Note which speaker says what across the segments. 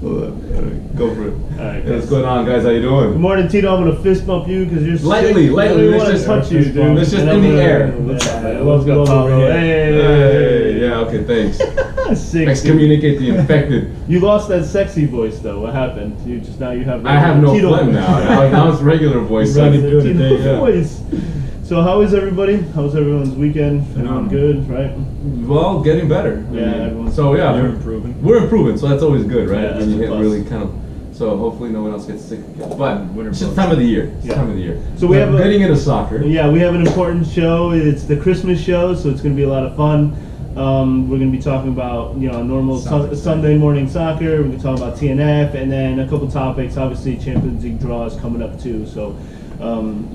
Speaker 1: Go for it.
Speaker 2: All right,
Speaker 1: Hey, what's going on, guys? How you doing?
Speaker 2: Good morning, Tito. I'm gonna fist bump you because you're
Speaker 1: Lightly.
Speaker 2: I don't
Speaker 1: Let's
Speaker 2: want
Speaker 1: just
Speaker 2: to touch you, dude.
Speaker 1: Let's just in the air.
Speaker 2: Let's go, Pablo. Hey.
Speaker 1: Yeah. Okay. Thanks.
Speaker 2: Sick.
Speaker 1: Excommunicate the infected.
Speaker 2: You lost that sexy voice though. What happened? You just now you have.
Speaker 1: I have no
Speaker 2: Tito
Speaker 1: phlegm now. Now it's regular voice.
Speaker 2: Right,
Speaker 1: So
Speaker 2: Tito voice. So how is everybody? How's everyone's weekend? Everyone good, right?
Speaker 1: Well, getting better.
Speaker 2: Yeah, everyone's.
Speaker 1: So yeah,
Speaker 3: You're improving.
Speaker 1: We're improving, so that's always good, right?
Speaker 2: Yeah,
Speaker 1: When you hit
Speaker 2: plus.
Speaker 1: really kind of. So hopefully no one else gets sick again. But
Speaker 3: Winter
Speaker 1: it's just
Speaker 3: plus.
Speaker 1: time of the year. It's
Speaker 2: Yeah.
Speaker 1: time of the year.
Speaker 2: So we have a-
Speaker 1: getting into soccer.
Speaker 2: Yeah, we have an important show. It's the Christmas show, so it's going to be a lot of fun. We're going to be talking about normal Sunday morning soccer. We're going to talk about TNF, and then a couple topics. Obviously, Champions League draws coming up too. So we're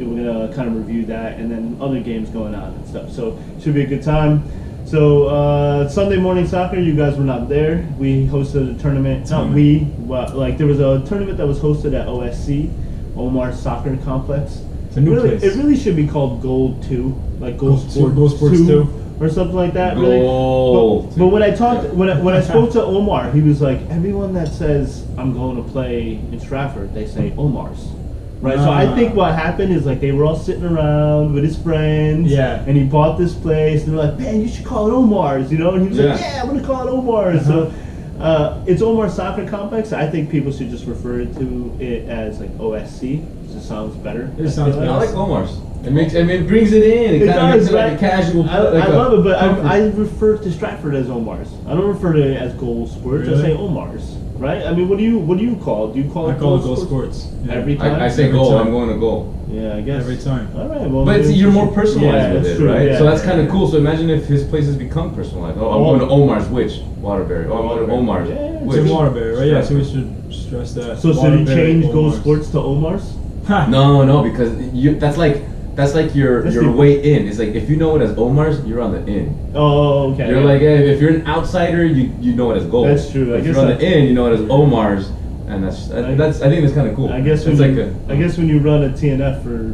Speaker 2: going to kind of review that, and then other games going on and stuff. So it should be a good time. So Sunday morning soccer, you guys were not there. We hosted a tournament. There was a tournament that was hosted at OSC, Omar Soccer Complex.
Speaker 3: It's a new place.
Speaker 2: It really should be called Gold 2, like Gold Sports,
Speaker 3: Gold Sports 2.
Speaker 2: or something like that.
Speaker 1: Gold.
Speaker 2: Really. But when I talked, when I spoke to Omar, he was like, everyone that says I'm going to play in Stratford, they say Omar's. Right, so I think what happened is like they were all sitting around with his friends,
Speaker 3: Yeah.
Speaker 2: and he bought this place, and they're like, "Man, you should call it Omar's," and he was like, "Yeah, I'm gonna call it Omar's." So it's Omar Soccer Complex. I think people should just refer to it as like OSC. It just sounds better.
Speaker 3: It sounds
Speaker 1: I
Speaker 3: better.
Speaker 1: like Omar's. It brings it in. It kind of makes it like a casual.
Speaker 2: I love it, but I refer to Stratford as Omar's. I don't refer to it as Gold Sports. I
Speaker 3: Really?
Speaker 2: say Omar's. Right? I mean, what do you call it? Do you call it?
Speaker 3: I call it Gold Sports. Yeah.
Speaker 2: Every time.
Speaker 1: I say
Speaker 3: Every
Speaker 1: goal.
Speaker 3: time.
Speaker 1: I'm going to goal.
Speaker 2: Yeah, I guess
Speaker 3: Every time.
Speaker 2: All right. Well,
Speaker 1: But you're more personalized with
Speaker 2: that's
Speaker 1: it,
Speaker 2: true,
Speaker 1: right?
Speaker 2: yeah.
Speaker 1: So that's kind of cool. So imagine if his places become personalized. Oh, I'm going to Omar's, which? Waterbury. Oh, I'm going to Omar's.
Speaker 2: Yeah,
Speaker 3: It's in Waterbury, right? Yeah, so we should stress that.
Speaker 2: So should you
Speaker 3: Waterbury,
Speaker 2: change Gold
Speaker 3: Omar's.
Speaker 2: Sports to Omar's?
Speaker 3: Ha!
Speaker 1: No, because that's like your
Speaker 2: That's
Speaker 1: your
Speaker 2: the-
Speaker 1: way in. It's like if you know it as Omar's, you're on the in.
Speaker 2: Oh, okay.
Speaker 1: You're like, hey, if you're an outsider, you know it as gold.
Speaker 2: That's true. I
Speaker 1: If
Speaker 2: guess
Speaker 1: you're on
Speaker 2: that's-
Speaker 1: the in, you know it as Omar's, and I think that's kind of cool.
Speaker 2: I guess
Speaker 1: it's
Speaker 2: when
Speaker 1: like
Speaker 2: I guess when you run a TNF for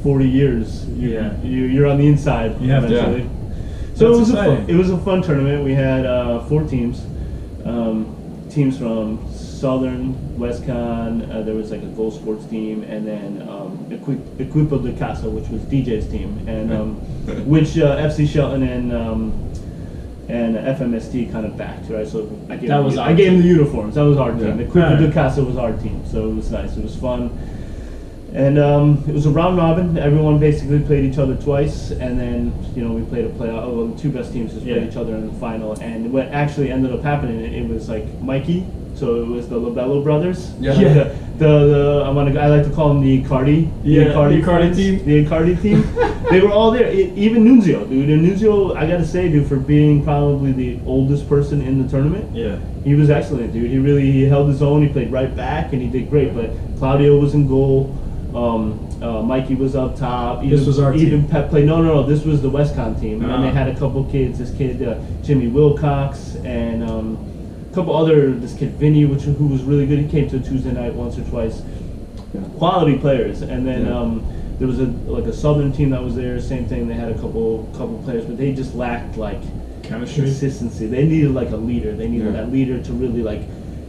Speaker 2: 40 years, you're on the inside.
Speaker 3: You have to.
Speaker 2: eventually. So
Speaker 3: That's
Speaker 2: it was
Speaker 3: exciting.
Speaker 2: it was a fun tournament. We had 4 teams, teams from Southern, WestCon. There was like a Gold Sports team, and then Equipo de Casa, which was DJ's team, and which FC Shelton and FMST kind of backed, right? So I gave
Speaker 3: That was
Speaker 2: them,
Speaker 3: our
Speaker 2: I gave them
Speaker 3: team.
Speaker 2: the uniforms. That was our team.
Speaker 1: Yeah.
Speaker 2: Equipo de Casa was our team, so it was nice. It was fun. And it was a round robin. Everyone basically played each other twice, and then we played a playoff. Well, the 2 best teams just played each other in the final. And what actually ended up happening, it was like Mikey. So it was the Lobello brothers.
Speaker 1: Yeah.
Speaker 2: I like to call them the Icardi.
Speaker 3: Yeah,
Speaker 2: the Icardi
Speaker 3: Icardi
Speaker 2: friends,
Speaker 3: team.
Speaker 2: The Icardi team. They were all there. Even Nunzio, dude. And Nunzio, I gotta say, dude, for being probably the oldest person in the tournament.
Speaker 3: Yeah.
Speaker 2: He was excellent, dude. He held his own. He played right back, and he did great. But Claudio was in goal. Mikey was up top.
Speaker 3: This was our
Speaker 2: even
Speaker 3: team.
Speaker 2: Pep played. No. This was the WestCon team, and they
Speaker 3: Ah.
Speaker 2: had a couple kids. This kid Jimmy Wilcox, and a couple other. This kid Vinny, who was really good. He came to a Tuesday night once or twice.
Speaker 1: Yeah.
Speaker 2: Quality players, and then
Speaker 1: Yeah.
Speaker 2: there was a Southern team that was there. Same thing. They had a couple players, but they just lacked like
Speaker 3: Chemistry.
Speaker 2: consistency. They needed like a leader. They needed
Speaker 1: Yeah.
Speaker 2: that leader to really like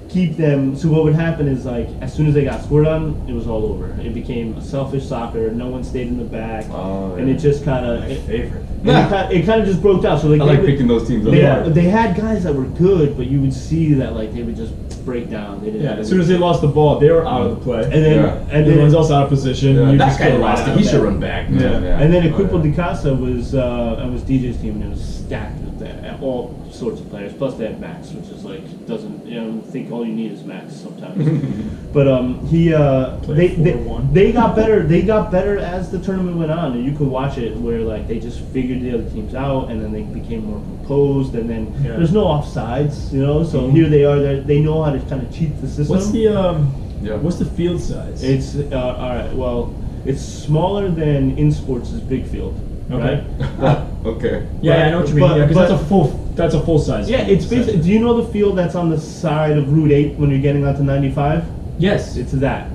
Speaker 2: keep them. So what would happen is like as soon as they got scored on, it was all over. It became a selfish soccer. No one stayed in the back,
Speaker 1: Oh,
Speaker 2: and
Speaker 1: yeah.
Speaker 2: it just kind of
Speaker 3: My favorite.
Speaker 2: it kind of just broke down. So like
Speaker 1: I like picking those teams up.
Speaker 2: they had guys that were good, but you would see that like they would just break down. They didn't.
Speaker 3: Yeah, as soon as they lost the ball, they were out of the play.
Speaker 2: and then
Speaker 1: Yeah.
Speaker 2: and
Speaker 3: Everyone's
Speaker 2: then
Speaker 3: else out of position.
Speaker 1: Yeah,
Speaker 3: You
Speaker 1: that
Speaker 3: just
Speaker 1: guy
Speaker 3: go
Speaker 1: lost
Speaker 3: right
Speaker 1: it.
Speaker 3: out
Speaker 1: He
Speaker 3: of
Speaker 1: should
Speaker 3: that.
Speaker 1: run back.
Speaker 3: Yeah.
Speaker 2: and then
Speaker 1: Oh,
Speaker 2: Equipo
Speaker 1: yeah.
Speaker 2: de Casa was DJ's team, and it was stacked with all sorts of players. Plus they had Max, which is like doesn't I think all you need is Max sometimes. But
Speaker 3: Played 4-1.
Speaker 2: they got better. They got better as the tournament went on, and you could watch it where like they just figured the other teams out, and then they became more composed, and then
Speaker 3: Yeah.
Speaker 2: there's no offsides, So here they are. They know how to kind of cheat the system.
Speaker 3: What's the field size?
Speaker 2: It's all right. Well, it's smaller than in sports' big field.
Speaker 3: Okay.
Speaker 2: Right?
Speaker 1: Okay.
Speaker 3: Yeah, I know what you mean.
Speaker 2: but-
Speaker 3: Yeah, because
Speaker 2: but-
Speaker 3: that's a full size.
Speaker 2: Yeah, it's basically. Do you know the field that's on the side of Route 8 when you're getting onto 95?
Speaker 3: Yes.
Speaker 2: It's that.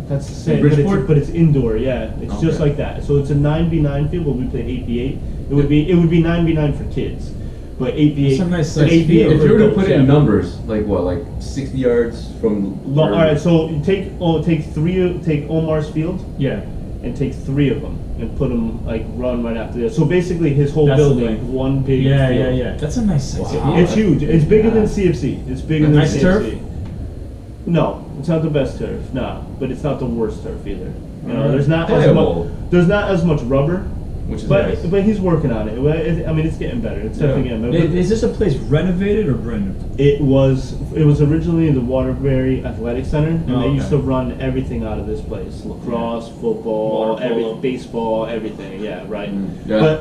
Speaker 2: That's the same,
Speaker 1: In
Speaker 2: but
Speaker 1: Bridgeport?
Speaker 2: it's indoor. Yeah, it's just
Speaker 1: Okay.
Speaker 2: like that. So it's a 9v9 field, but we played 8v8. It would be 9v9 for kids, But 8v8.
Speaker 3: That's a nice size
Speaker 2: 8v8
Speaker 3: field.
Speaker 1: If you were to put it in
Speaker 2: yeah.
Speaker 1: numbers, like what, like 60 yards from.
Speaker 2: All right, so take Omar's field
Speaker 3: Yeah.
Speaker 2: and take 3 of them and put them like run right after this. So basically, his whole
Speaker 3: That's the
Speaker 2: building,
Speaker 3: thing.
Speaker 2: one big
Speaker 3: Yeah,
Speaker 2: field.
Speaker 3: yeah, yeah. That's a nice size
Speaker 1: Wow.
Speaker 3: field.
Speaker 2: It's huge. It's bigger than CFC. It's bigger than
Speaker 3: Nice
Speaker 2: CFC.
Speaker 3: turf?
Speaker 2: No, it's not the best turf. Nah, but it's not the worst turf either. You know,
Speaker 3: Alright.
Speaker 2: there's not
Speaker 1: Playable.
Speaker 2: as much rubber.
Speaker 1: Which is
Speaker 2: But
Speaker 1: nice.
Speaker 2: but he's working on it. I mean, it's getting better. It's definitely getting better.
Speaker 3: Is this a place renovated or brand new?
Speaker 2: It was originally the Waterbury Athletic Center, and
Speaker 3: Oh,
Speaker 2: they used
Speaker 3: okay.
Speaker 2: to run everything out of this place: lacrosse, football,
Speaker 3: Water polo.
Speaker 2: baseball, everything. Yeah, right.
Speaker 1: Yeah.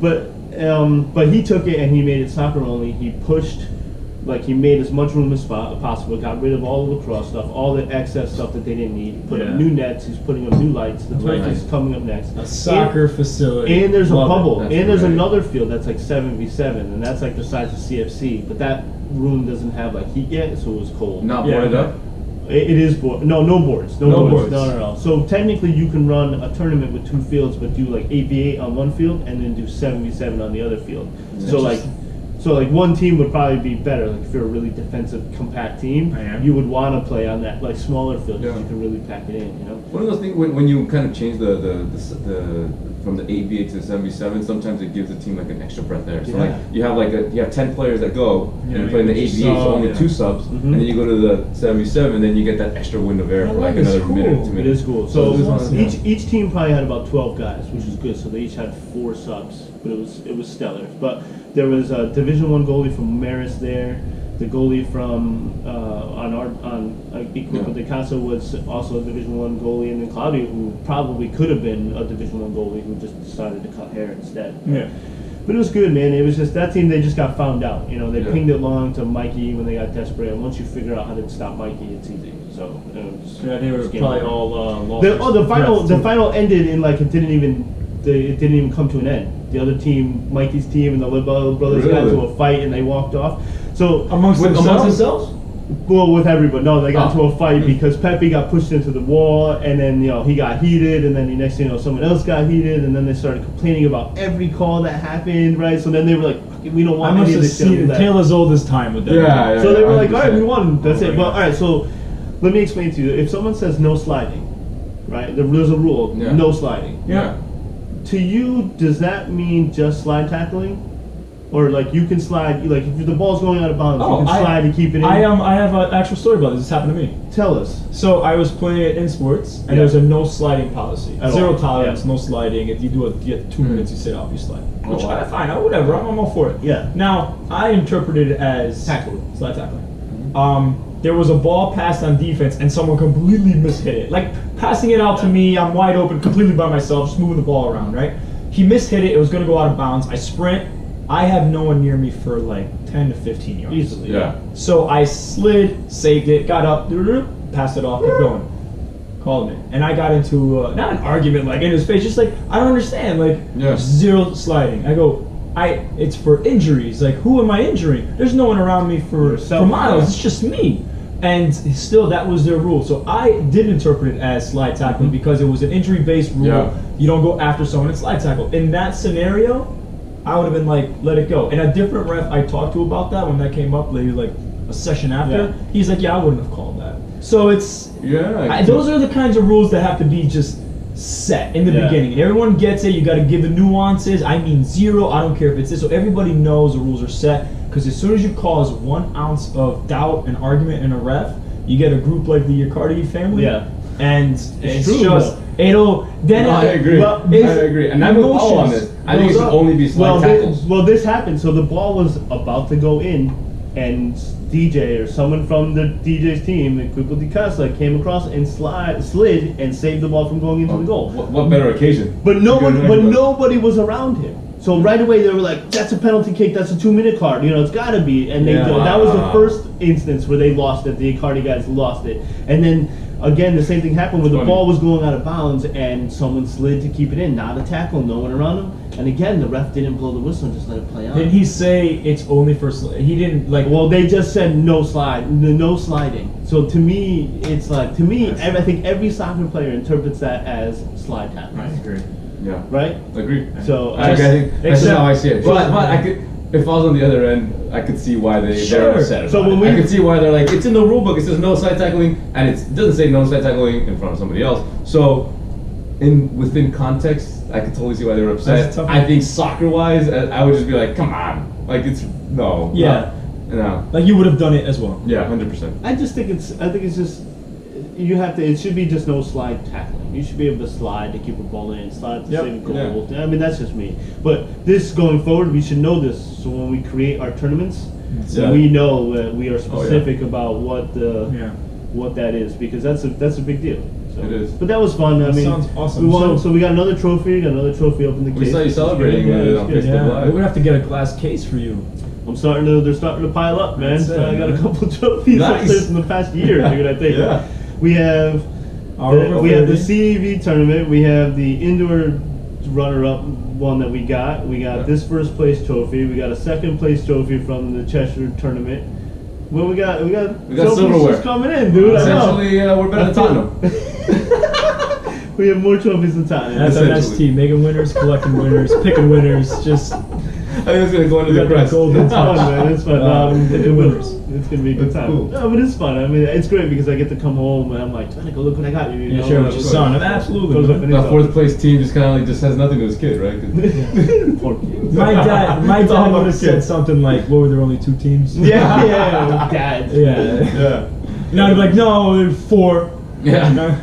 Speaker 2: But he took it and he made it soccer only. He pushed, like he made as much room as possible. Got rid of all the lacrosse stuff, all the excess stuff that they didn't need. He put up
Speaker 3: Yeah.
Speaker 2: new nets. He's putting up new lights. The turf
Speaker 3: Nice.
Speaker 2: is coming up next.
Speaker 3: A soccer facility.
Speaker 2: And there's a
Speaker 3: Love it.
Speaker 2: bubble.
Speaker 1: That's
Speaker 2: And there's
Speaker 1: great.
Speaker 2: another field that's like 7v7, and that's like the size of CFC. But that room doesn't have like heat yet, so it was cold.
Speaker 1: Not
Speaker 3: Yeah,
Speaker 1: boarded
Speaker 3: okay.
Speaker 1: up?
Speaker 2: It is board. No boards. No,
Speaker 3: No
Speaker 2: boards.
Speaker 3: boards.
Speaker 2: No. So technically, you can run a tournament with 2 fields, but do like 8v8 on one field and then do 7v7 on the other field. So like one team would probably be better. Like if you're a really defensive, compact team,
Speaker 3: I am.
Speaker 2: you would want to play on that like smaller field because
Speaker 1: Yeah.
Speaker 2: you can really pack it in. You know.
Speaker 1: One of those things when you kind of change the from the 8v8 to the 7v7, sometimes it gives the team like an extra breath there. So like
Speaker 2: Yeah.
Speaker 1: you have 10 players that go,
Speaker 3: Yeah,
Speaker 1: and you play in the
Speaker 3: you
Speaker 1: 8v8, so
Speaker 3: sub,
Speaker 1: only
Speaker 3: yeah.
Speaker 1: 2 subs, and then you go to the 7v7, then you get that extra wind of air for like
Speaker 3: It's
Speaker 1: another minute or
Speaker 3: cool.
Speaker 1: 2
Speaker 2: It
Speaker 1: minutes.
Speaker 2: is cool. So
Speaker 1: this is awesome.
Speaker 2: each team probably had about 12 guys, which is good. So they each had 4 subs, but it was stellar. But there was a Division 1 goalie from Maris there. The goalie from Equipo de Casa was also a Division 1 goalie, and then Claudio, who probably could have been a Division 1 goalie, who just decided to cut hair instead.
Speaker 3: Yeah.
Speaker 2: But it was good, man. It was just that team. They just got found out. You know, they
Speaker 1: Yeah.
Speaker 2: pinged it long to Mikey when they got desperate. And once you figure out how to stop Mikey, it's easy. So
Speaker 3: Yeah, they were
Speaker 2: just game
Speaker 3: probably
Speaker 2: over.
Speaker 3: all lost.
Speaker 2: The final ended in like it didn't even come to an end. The other team, Mikey's team, and the Libbo brothers got
Speaker 1: Really?
Speaker 2: into a fight and they walked off. So
Speaker 3: amongst themselves.
Speaker 2: well, with everybody. No, they got
Speaker 1: Oh.
Speaker 2: into a fight because Pepe got pushed into the wall, and then he got heated, and then the next thing you know, someone else got heated, and then they started complaining about every call that happened, right? So then they were like, "Fuck, "We don't
Speaker 3: I
Speaker 2: want
Speaker 3: must
Speaker 2: any of
Speaker 3: have
Speaker 2: this shit."
Speaker 3: seen
Speaker 2: left."
Speaker 3: Taylor's oldest time with that.
Speaker 1: Yeah.
Speaker 2: So they were like, "All right, we
Speaker 1: 100%.
Speaker 2: won. That's
Speaker 3: Oh
Speaker 2: it."
Speaker 3: my
Speaker 2: But
Speaker 3: God.
Speaker 2: all right, so let me explain to you. If someone says no sliding, right? There's a rule:
Speaker 1: Yeah.
Speaker 2: no sliding.
Speaker 3: Yeah.
Speaker 2: To you, does that mean just slide tackling? Or like you can slide, like if the ball's going out of bounds, you can slide to keep it in?
Speaker 3: I have an actual story about this. This happened to me.
Speaker 2: Tell us.
Speaker 3: So I was playing it in sports, and
Speaker 2: Yeah.
Speaker 3: there's a no sliding policy.
Speaker 2: At
Speaker 3: Zero
Speaker 2: all.
Speaker 3: tolerance,
Speaker 2: Yeah.
Speaker 3: no sliding. If you do it, you get 2 minutes, you sit off, you slide.
Speaker 1: Oh,
Speaker 3: Which
Speaker 1: wow.
Speaker 3: fine, whatever. I'm all for it.
Speaker 2: Yeah.
Speaker 3: Now I interpreted it as
Speaker 2: Tackling.
Speaker 3: slide tackling. There was a ball passed on defense, and someone completely mishit it. Like passing it out to me, I'm wide open, completely by myself, just moving the ball around. Right? He mishit it. It was going to go out of bounds. I sprint. I have no one near me for like 10 to 15 yards.
Speaker 2: Easily.
Speaker 1: Yeah.
Speaker 3: So I slid, saved it, got up, passed it off, kept going. Called it. And I got into, not an argument like in his face, just like, I don't understand, like,
Speaker 1: Yeah.
Speaker 3: zero sliding. I go, it's for injuries. Like, who am I injuring? There's no one around me for
Speaker 2: Yourself,
Speaker 3: miles.
Speaker 2: yeah.
Speaker 3: It's just me. And still, that was their rule. So I did interpret it as slide tackling because it was an injury-based rule.
Speaker 1: Yeah.
Speaker 3: You don't go after someone and slide tackle. In that scenario, I would have been like, let it go. And a different ref I talked to about that when that came up, like a session after,
Speaker 2: Yeah.
Speaker 3: he's like, yeah, I wouldn't have called that. So it's,
Speaker 1: Yeah.
Speaker 3: those are the kinds of rules that have to be just set in the
Speaker 2: Yeah.
Speaker 3: beginning. And everyone gets it. You got to give the nuances. I mean zero. I don't care if it's this. So everybody knows the rules are set. Because as soon as you cause 1 ounce of doubt and argument in a ref, you get a group like the Icardi family.
Speaker 2: Yeah.
Speaker 3: And it's
Speaker 2: true,
Speaker 3: just, it'll, then
Speaker 1: No, I agree.
Speaker 2: Well,
Speaker 1: I agree. And I would follow on this. I think it should only be slide tackles.
Speaker 2: Well, this happened. So the ball was about to go in, and DJ or someone from the DJ's team, the Equipo de Casa, came across and slid and saved the ball from going into the goal.
Speaker 1: What better occasion?
Speaker 2: But nobody was around him. So right away they were like, "That's a penalty kick. That's a 2-minute card. You know, it's got to be." And
Speaker 3: Yeah.
Speaker 2: that was the
Speaker 1: Wow.
Speaker 2: first instance where they lost it. The Icardi guys lost it. And then again, the same thing happened where the
Speaker 1: Funny.
Speaker 2: ball was going out of bounds and someone slid to keep it in. Not a tackle, no one around him. And again, the ref didn't blow the whistle and just let it play out.
Speaker 3: Did he say it's only for he didn't like?
Speaker 2: Well, they just said no sliding. So to me, it's like I think every soccer player interprets that as slide tackling.
Speaker 3: I agree.
Speaker 1: Yeah.
Speaker 2: Right?
Speaker 1: Agree.
Speaker 2: So
Speaker 1: I think that's just how I see it. But I could. if I was on the other end, I could see why they're upset about
Speaker 2: So when
Speaker 1: it. I could see why they're like, it's in the rule book, it says no side tackling, and it doesn't say no side tackling in front of somebody else. So, within context, I could totally see why they were upset. I think soccer-wise, I would just be like, come on. Like, it's, no.
Speaker 3: Yeah.
Speaker 1: No.
Speaker 3: Like you would have done it as well.
Speaker 1: Yeah, 100%.
Speaker 2: I think it's just, you have to, it should be just no slide tackling. You should be able to slide to keep a ball in, slide to save a goal. Yeah. I mean, that's just me. But this going forward, we should know this. So when we create our tournaments, we know that we are specific about what that is, because that's a big deal. So,
Speaker 1: it is.
Speaker 2: But that was fun. I mean,
Speaker 3: sounds awesome.
Speaker 2: We won, so we got another trophy. Up in the case.
Speaker 1: We saw you celebrating on Facebook Live.
Speaker 3: We're gonna have to get a glass case for you.
Speaker 2: They're starting to pile up, man.
Speaker 3: That's it,
Speaker 2: I got a
Speaker 3: man.
Speaker 2: couple trophies up there in the past year, dude. I think we have the CAV tournament. We have the indoor runner-up one that we got. We got this first place trophy. We got a second place trophy from the Cheshire tournament. Well, we got
Speaker 1: silverware
Speaker 2: coming in, dude.
Speaker 1: Essentially, we're better than Tottenham.
Speaker 2: We have more trophies than Tottenham.
Speaker 3: That's FMST, making winners, collecting winners, picking winners. Just
Speaker 1: I think it's gonna go into the press.
Speaker 2: It's fun, man. It's fun.
Speaker 3: Picking winners.
Speaker 2: It's gonna be a good time.
Speaker 1: Cool.
Speaker 2: No, but it's fun. I mean, it's great because I get to come home and I'm like, Tonico, look what I got you. You know?
Speaker 3: share with your son. Absolutely.
Speaker 1: The fourth place team just kind of just has nothing to his kid, right?
Speaker 2: Poor kid.
Speaker 3: My dad would have said something like, "What were there only 2 teams?"
Speaker 2: Yeah, dad.
Speaker 3: Yeah. No, I'd be like, "No, there's 4."
Speaker 1: Yeah.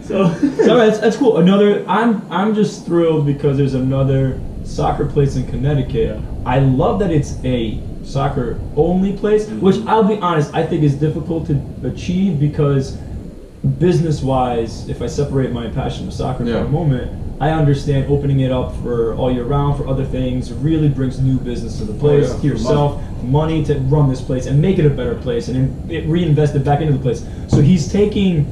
Speaker 2: So
Speaker 3: that's cool. I'm just thrilled because there's another soccer place in Connecticut. I love that it's a soccer only place, which I'll be honest, I think is difficult to achieve because business wise, if I separate my passion of soccer for a moment, I understand opening it up for all year round for other things really brings new business to the place, to yourself, money to run this place and make it a better place and reinvest it back into the place. So he's taking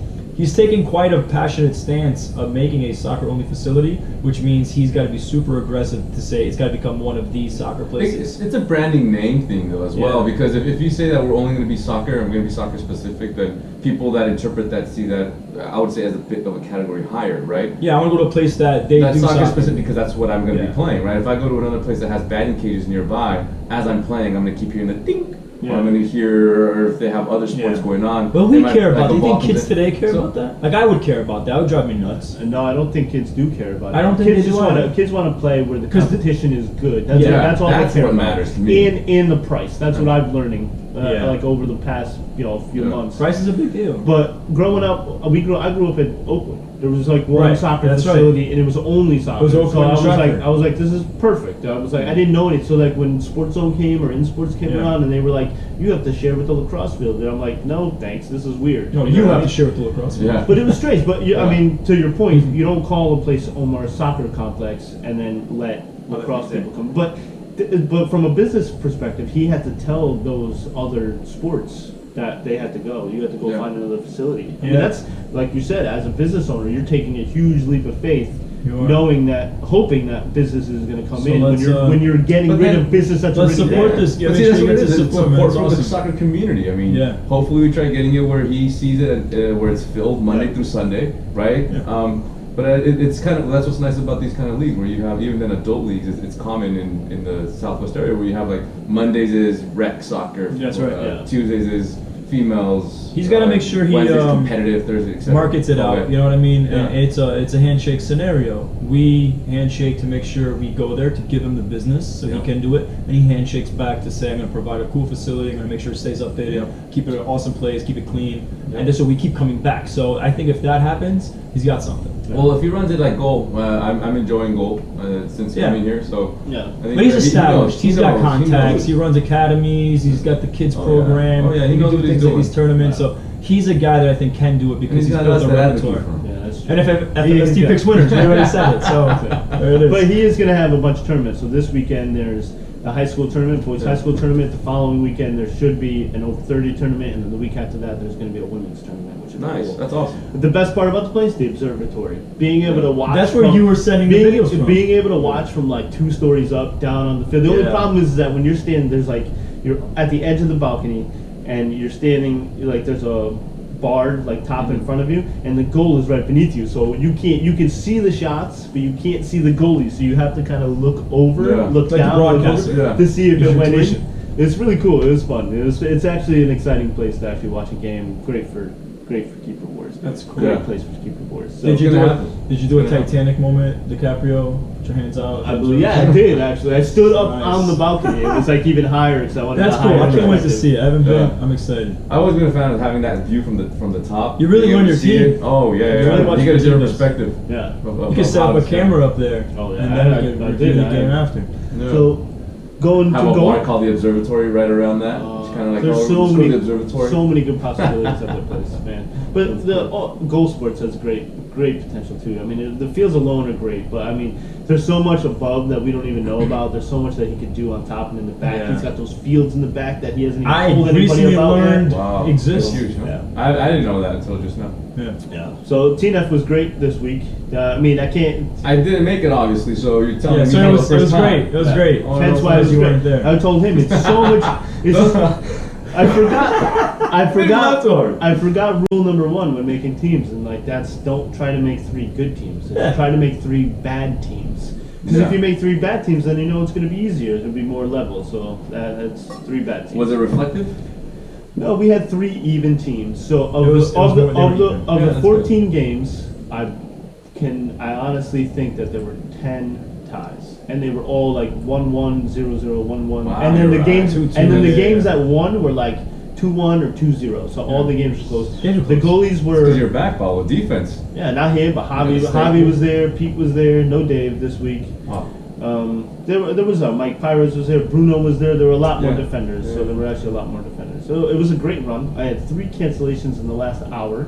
Speaker 3: quite a passionate stance of making a soccer-only facility, which means he's got to be super aggressive to say it's got to become one of these soccer places.
Speaker 1: It's a branding name thing, though, as well, because if you say that we're only going to be soccer and we're going to be soccer-specific, then people that interpret that see that, I would say, as a bit of a category higher, right?
Speaker 3: Yeah, I want to go to a place that they
Speaker 1: that's
Speaker 3: do
Speaker 1: soccer-specific because that's what I'm going to be playing, right? If I go to another place that has batting cages nearby, as I'm playing, I'm going to keep hearing the ding. Or I'm going to hear, or if they have other sports going on.
Speaker 3: Well, we care about. Do you think kids today care about that? Like I would care about that. That would drive me nuts.
Speaker 2: No, I don't think kids do care about it.
Speaker 3: I don't think
Speaker 2: kids
Speaker 3: they do.
Speaker 2: Kids want to play where the competition is good. That's
Speaker 1: that's
Speaker 2: all they care
Speaker 1: what
Speaker 2: about.
Speaker 1: matters to me.
Speaker 2: In the price. That's what I'm learning. Like over the past few months.
Speaker 3: Price is a big deal.
Speaker 2: But growing up, I grew up in Oakland. There was like one soccer facility, and it was only soccer.
Speaker 3: It was
Speaker 2: so I was like, this is perfect. I was like, I didn't know it. So like when Sports Zone came or In Sports came around, and they were like, you have to share with the lacrosse field. And I'm like, no, thanks. This is weird.
Speaker 3: No, you have to share with the lacrosse field.
Speaker 1: Yeah.
Speaker 2: But it was strange. But I mean, to your point, you don't call a place Omar Soccer Complex and then let lacrosse people come. But from a business perspective, he had to tell those other sports that they had to go. You had to go find another facility. I mean, that's, like you said, as a business owner, you're taking a huge leap of faith, hoping that business is going to come in when you're getting rid of business that's already there.
Speaker 3: Support this.
Speaker 1: But see, that's what it is. It's support from the soccer community. I mean, hopefully we try getting it where he sees it, where it's filled Monday through Sunday, right? But it's kind of, that's what's nice about these kind of leagues, where you have, even then adult leagues, it's common in the Southwest area, where you have like Mondays is rec soccer, Tuesdays is females.
Speaker 3: He's got to make sure he
Speaker 1: Wednesday's competitive, Thursday, etc.
Speaker 3: Markets it out. You know what I mean? And it's a handshake scenario. We handshake to make sure we go there to give him the business so he can do it, and he handshakes back to say, I'm going to provide a cool facility. I'm going to make sure it stays updated, keep it an awesome place, keep it clean, and just so we keep coming back. So I think if that happens, he's got something.
Speaker 1: Well, if he runs it like goal, I'm enjoying goal since coming here. So I think
Speaker 3: but he's established. He's got contacts. He runs academies. He's got the kids program.
Speaker 1: He knows what he's doing.
Speaker 3: These tournaments. So he's a guy that I think can do it because he's built a repertoire. And if FMST picks winners, we already said it. So there it is.
Speaker 2: But he is going to have a bunch of tournaments. So this weekend there's a high school tournament, boys high school tournament. The following weekend there should be an over 30 tournament, and then the week after that there's going to be a women's tournament, which is
Speaker 1: nice.
Speaker 2: Cool.
Speaker 1: That's awesome.
Speaker 2: The best part about the place, the observatory, being able to watch.
Speaker 3: That's where you were sending the videos from.
Speaker 2: Being able to watch from like 2 stories up, down on the field. The only problem is that when you're standing, there's like you're at the edge of the balcony, and you're standing like there's a barred like top in front of you, and the goal is right beneath you. So you can see the shots, but you can't see the goalie. So you have to kind of look over, look
Speaker 3: like
Speaker 2: down,
Speaker 3: the broadcaster,
Speaker 2: to see if it went
Speaker 3: intuition.
Speaker 2: in. It's really cool. It was fun. It's actually an exciting place to actually watch a game. Great for keeper wars.
Speaker 3: That's cool.
Speaker 2: Great place for keeper wars. So
Speaker 3: Did you do a Titanic moment, DiCaprio? Put your hands out.
Speaker 2: I believe, I did actually. I stood up on the balcony. It was like even higher because I wanted.
Speaker 3: That's cool. I can't wait to see it. I haven't been. I'm excited.
Speaker 1: I've always been a fan of having that view from the top.
Speaker 3: You really learn your team.
Speaker 1: Oh yeah,
Speaker 3: really
Speaker 1: you get a different perspective.
Speaker 2: Yeah.
Speaker 3: You can set up a camera up there.
Speaker 2: Oh yeah.
Speaker 3: And then I review the game after.
Speaker 1: Yeah.
Speaker 2: So going
Speaker 1: have
Speaker 2: to
Speaker 1: a
Speaker 2: go.
Speaker 1: bar called the Observatory right around that. It's kind of like
Speaker 2: there's
Speaker 1: the Observatory.
Speaker 2: so many good possibilities of the place, man. But the Goal Sports has great potential too. I mean, the fields alone are great, but I mean, there's so much above that we don't even know about. There's so much that he could do on top and in the back.
Speaker 3: Yeah.
Speaker 2: He's got those fields in the back that he hasn't even
Speaker 3: I
Speaker 2: told anybody
Speaker 3: recently
Speaker 2: about
Speaker 3: learned
Speaker 2: yet.
Speaker 3: exists.
Speaker 1: That's huge, huh?
Speaker 2: Yeah.
Speaker 1: I didn't know that until just now.
Speaker 3: Yeah.
Speaker 2: So TNF was great this week. I mean, I can't.
Speaker 1: I didn't make it obviously, so you're telling me
Speaker 3: so
Speaker 1: you
Speaker 3: it
Speaker 1: know
Speaker 3: was
Speaker 1: the first time.
Speaker 3: great. It was great.
Speaker 2: Hence why it was
Speaker 3: you
Speaker 2: great.
Speaker 3: weren't there.
Speaker 2: I told him it's so much. It's, I forgot rule number 1 when making teams, and like that's don't try to make 3 good teams. Try to make 3 bad teams. Because if you make 3 bad teams, then you know it's going to be easier. It'll be more level. So that's 3 bad teams.
Speaker 1: Was it reflective?
Speaker 2: No, we had 3 even teams. So of the 14 games, I honestly think that there were 10 ties, and they were all like 1-1, 0-0, 1-1,
Speaker 1: Wow,
Speaker 2: and then the
Speaker 1: right.
Speaker 2: games
Speaker 3: 2-2,
Speaker 2: and then the games that won were like 2-1 or 2-0. So all the games were close. The goalies were
Speaker 1: Because you're back ball with defense.
Speaker 2: not him, but Javi was there, Pete was there, no Dave this week.
Speaker 1: Wow.
Speaker 2: There was Mike Pires was there, Bruno was there. There were a lot more
Speaker 1: Yeah.
Speaker 2: defenders, so there were actually a lot more defenders. So it was a great run. I had 3 cancellations in the last hour,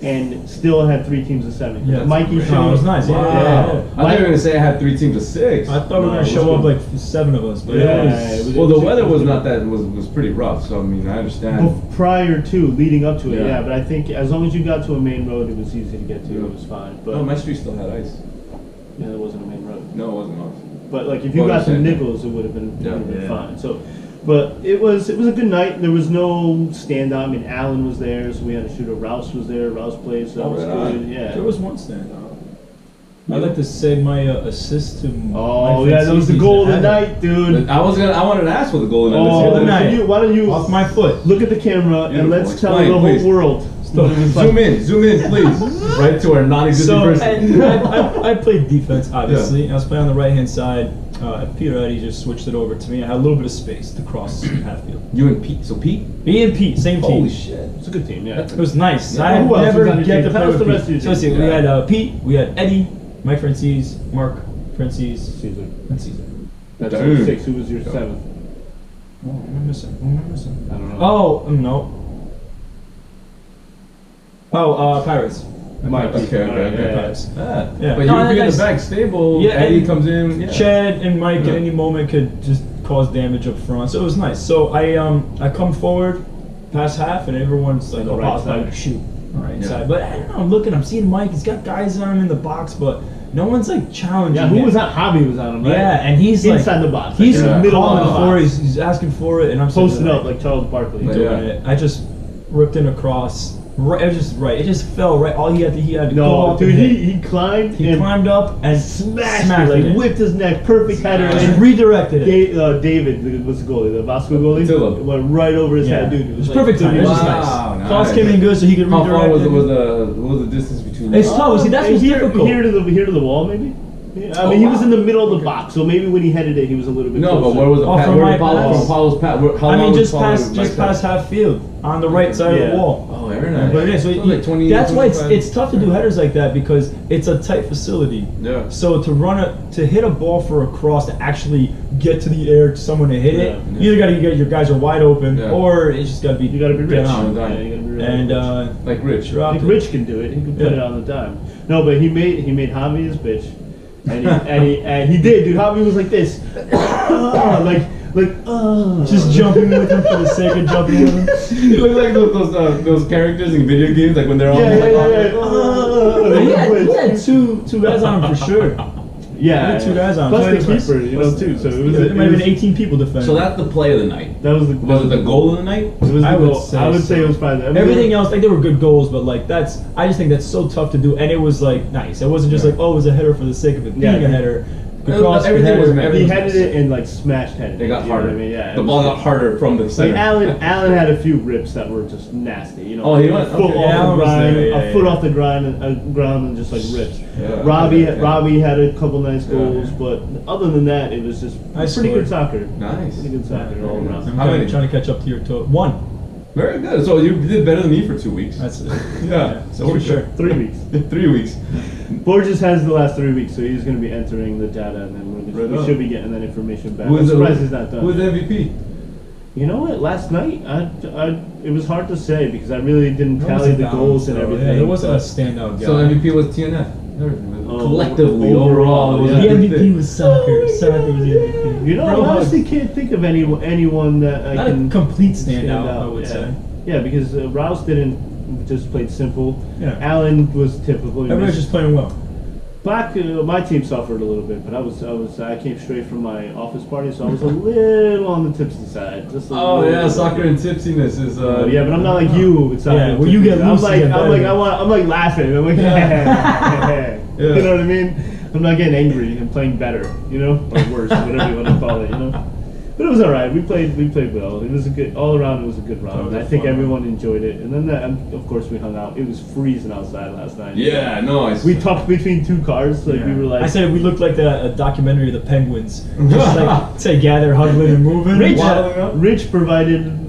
Speaker 2: and still had 3 teams of 7.
Speaker 3: Yeah,
Speaker 2: Mikey
Speaker 3: it
Speaker 2: showed.
Speaker 3: was nice.
Speaker 1: Wow.
Speaker 3: Yeah.
Speaker 1: I thought you were going to say I had 3 teams of 6.
Speaker 3: I thought we were
Speaker 2: No,
Speaker 3: gonna
Speaker 2: it
Speaker 3: show
Speaker 2: was
Speaker 3: up
Speaker 2: good.
Speaker 3: like 7 of us, but
Speaker 2: Yeah,
Speaker 1: well, the weather was not that was pretty rough, so I mean I understand.
Speaker 2: Well, prior to, leading up to it,
Speaker 1: Yeah.
Speaker 2: but I think as long as you got to a main road, it was easy to get to. It was fine. But
Speaker 1: No, my street still had ice.
Speaker 2: yeah, there wasn't a main road.
Speaker 1: No, it wasn't off.
Speaker 2: But like if you
Speaker 1: Well,
Speaker 2: got to
Speaker 1: that's it.
Speaker 2: Nichols, it would have been,
Speaker 3: Yeah.
Speaker 2: fine. So, but it was a good night. There was no standout. I mean, Allen was there, so we had a shooter. Rouse was there. Rouse played, so that was good. Yeah.
Speaker 3: There was one standout. I'd like to say my assist to.
Speaker 2: Oh yeah, that was the goal of the night, dude.
Speaker 1: I wanted to ask for the goal in
Speaker 3: Oh,
Speaker 1: this.
Speaker 3: the night.
Speaker 2: Why don't you
Speaker 3: Off my foot.
Speaker 2: look at the camera and
Speaker 1: Beautiful.
Speaker 2: let's tell
Speaker 1: Explain,
Speaker 2: the
Speaker 1: please.
Speaker 2: whole world.
Speaker 1: Zoom in, please. Right to our non-existing
Speaker 3: So
Speaker 1: person.
Speaker 3: I played defense, obviously. I was playing on the right-hand side. Peter Eddy just switched it over to me. I had a little bit of space to cross half field.
Speaker 1: You and Pete. So Pete.
Speaker 3: Me and Pete, same team.
Speaker 1: Holy shit.
Speaker 2: It's a good team, yeah.
Speaker 3: It was nice.
Speaker 1: Yeah.
Speaker 3: I
Speaker 2: Who else
Speaker 3: never
Speaker 2: was on your
Speaker 3: get
Speaker 2: team?
Speaker 3: to
Speaker 2: Tell
Speaker 3: play
Speaker 2: us
Speaker 3: with
Speaker 2: the
Speaker 3: Pete.
Speaker 2: rest of your
Speaker 3: So let's see,
Speaker 2: team.
Speaker 3: we
Speaker 1: Yeah.
Speaker 3: had Pete, we had Eddie, Mike Francis, Mark Francis,
Speaker 2: Caesar.
Speaker 3: and Caesar.
Speaker 2: That's
Speaker 1: Dude.
Speaker 2: 6. Who was your 7th?
Speaker 3: Oh, who am I missing? Who am I missing?
Speaker 2: I don't know.
Speaker 3: Oh, no. Oh, Pirates.
Speaker 2: Mike.
Speaker 1: Okay.
Speaker 2: Yeah.
Speaker 3: Pirates.
Speaker 1: Ah,
Speaker 3: Yeah.
Speaker 1: But
Speaker 3: No,
Speaker 1: you're in
Speaker 3: that's-
Speaker 1: the back stable.
Speaker 3: Yeah,
Speaker 1: Eddie
Speaker 3: and
Speaker 1: comes in. Yeah.
Speaker 3: Chad and Mike
Speaker 1: Yeah.
Speaker 3: at any moment could just cause damage up front, so it was nice. So I come forward past half, and everyone's like,
Speaker 2: On the
Speaker 3: "Oh,
Speaker 2: right
Speaker 3: Bob's not
Speaker 2: side.
Speaker 3: gonna shoot." All right
Speaker 1: Yeah.
Speaker 3: side, but I don't know. I'm looking, I'm seeing Mike. He's got guys on him in the box, but no one's like challenging.
Speaker 2: Yeah, who
Speaker 3: him.
Speaker 2: was that? Javi was on him, right?
Speaker 3: Yeah, and he's
Speaker 2: Inside
Speaker 3: like
Speaker 2: the box.
Speaker 3: He's
Speaker 2: like,
Speaker 1: Yeah.
Speaker 2: in the middle of
Speaker 3: calling
Speaker 2: the
Speaker 3: for it.
Speaker 2: box.
Speaker 3: He's asking for it, and I'm
Speaker 2: Posted
Speaker 3: sitting
Speaker 2: up
Speaker 3: there
Speaker 2: like Charles Barkley.
Speaker 1: Yeah.
Speaker 3: doing it. I just ripped in across. Right, it was just right. It just fell right. All he had to go
Speaker 2: No,
Speaker 3: up
Speaker 2: dude,
Speaker 3: and hit.
Speaker 2: he climbed
Speaker 3: He
Speaker 2: and
Speaker 3: climbed up and
Speaker 2: smashed
Speaker 3: smacked
Speaker 2: it, like
Speaker 3: it.
Speaker 2: whipped his neck, perfect header,
Speaker 3: and
Speaker 2: and
Speaker 3: redirected it.
Speaker 2: David was the goalie, the Vasco goalie.
Speaker 1: Attila.
Speaker 2: It went right over his
Speaker 3: Yeah.
Speaker 2: head, dude.
Speaker 3: It was perfect
Speaker 2: dude,
Speaker 3: timing. It was just
Speaker 1: Wow,
Speaker 3: nice.
Speaker 1: nice.
Speaker 3: Cross came in good, so he could
Speaker 1: How
Speaker 3: redirect
Speaker 1: far was
Speaker 3: it.
Speaker 1: what was the distance between?
Speaker 3: It's tough. See, that's what's
Speaker 2: here,
Speaker 3: difficult.
Speaker 2: Here to the wall, maybe. Yeah, I mean, he was in the middle of the box, so maybe when he headed it, he was a little bit.
Speaker 1: No,
Speaker 2: closer.
Speaker 1: but where was the
Speaker 3: Oh,
Speaker 1: pass?
Speaker 3: from
Speaker 1: Where
Speaker 3: my
Speaker 1: did Paulo,
Speaker 3: pass?
Speaker 1: from Paulo's pass? How
Speaker 3: I
Speaker 1: long
Speaker 3: mean,
Speaker 1: was
Speaker 3: just
Speaker 1: Paulo
Speaker 3: past
Speaker 1: like
Speaker 3: past
Speaker 1: that?
Speaker 3: half field on the right side of
Speaker 2: Yeah.
Speaker 3: the wall.
Speaker 1: Oh, very nice.
Speaker 3: But it is. So
Speaker 1: That was like 20,
Speaker 3: that's why
Speaker 1: 25.
Speaker 3: it's tough to do headers like that because it's a tight facility.
Speaker 1: Yeah.
Speaker 3: So to hit a ball for a cross to actually get to the air to someone to hit it,
Speaker 1: Yeah.
Speaker 3: you either got to get your guys are wide open
Speaker 1: Yeah.
Speaker 3: or it's just got to be
Speaker 2: You gotta be
Speaker 3: get
Speaker 2: rich.
Speaker 3: on.
Speaker 2: Yeah, you gotta be really
Speaker 3: And
Speaker 2: rich.
Speaker 1: Like Rich.
Speaker 2: I
Speaker 3: dropped
Speaker 2: think
Speaker 3: it.
Speaker 2: Rich can do it. He can put
Speaker 3: Yeah.
Speaker 2: it on the dime. No, but he made Javi his bitch, and he did, dude. Javi was like this,
Speaker 3: Just jumping with him for the sake of jumping with him.
Speaker 1: You look like those characters in video games, like when they're all
Speaker 2: yeah,
Speaker 1: like,
Speaker 2: yeah, yeah.
Speaker 3: He had two guys on him for sure.
Speaker 2: Yeah,
Speaker 3: Only 2 guys on.
Speaker 2: plus
Speaker 3: Played
Speaker 2: the
Speaker 3: nice.
Speaker 2: keeper, you know, too. So
Speaker 3: There might have been 18 people defending.
Speaker 1: So that's the play of the night.
Speaker 2: That was the
Speaker 1: goal of the night?
Speaker 2: It was the goal. I would say it was probably
Speaker 3: everything else. Like there were good goals, but like I just think that's so tough to do, and it was like nice. It wasn't just like it was a header for the sake of it being a header.
Speaker 1: Everything was meant.
Speaker 2: He headed it and like smashed headed.
Speaker 1: It got harder.
Speaker 2: I mean, yeah,
Speaker 1: the ball got harder from the center.
Speaker 2: Like Allen had a few rips that were just nasty. You know,
Speaker 1: he went
Speaker 2: a foot off the grind, a foot off the ground, and just like rips.
Speaker 1: Yeah,
Speaker 2: Robbie had a couple nice goals, but other than that, it was just pretty good soccer.
Speaker 1: Nice,
Speaker 2: pretty good soccer all around.
Speaker 3: I'm trying to catch up to your toe. 1.
Speaker 1: Very good. So you did better than me for 2 weeks.
Speaker 3: That's it.
Speaker 1: Yeah.
Speaker 3: So for sure.
Speaker 2: 3 weeks.
Speaker 1: 3 weeks.
Speaker 2: Borges has the last 3 weeks, so he's going to be entering the data, and then we should be getting that information back. I'm surprised he's not done.
Speaker 1: Who's the MVP?
Speaker 2: You know what? Last night, it was hard to say because I really didn't tally the goals and everything.
Speaker 3: Yeah, there wasn't a standout guy.
Speaker 1: So MVP was TNF. Collectively, overall,
Speaker 3: the MVP was soccer. Soccer was the MVP.
Speaker 2: You know, I honestly can't think of anyone that I
Speaker 3: not
Speaker 2: can
Speaker 3: a complete standout. I would say.
Speaker 2: Yeah, because Rouse didn't just played simple.
Speaker 3: Yeah.
Speaker 2: Allen was typical.
Speaker 3: Everybody's just playing well.
Speaker 2: Black, my team suffered a little bit, but I came straight from my office party, so I was a little on the tipsy side. Just a little
Speaker 1: soccer and tipsiness is.
Speaker 2: Yeah, but I'm not like you with soccer.
Speaker 3: Yeah, well, you get loose.
Speaker 2: I'm like laughing. I'm like, yeah. You know what I mean? I'm not getting angry. I'm playing better, you know, or worse, whatever you want to call it, you know. But it was all right. We played well. It was all around. It was a good round. And I think everyone enjoyed it. And then of course we hung out. It was freezing outside last night.
Speaker 1: Yeah, no.
Speaker 2: We tucked between 2 cars. Like we were like.
Speaker 3: I said we looked like a documentary of the Penguins, just like together, huggling and moving.
Speaker 2: Rich provided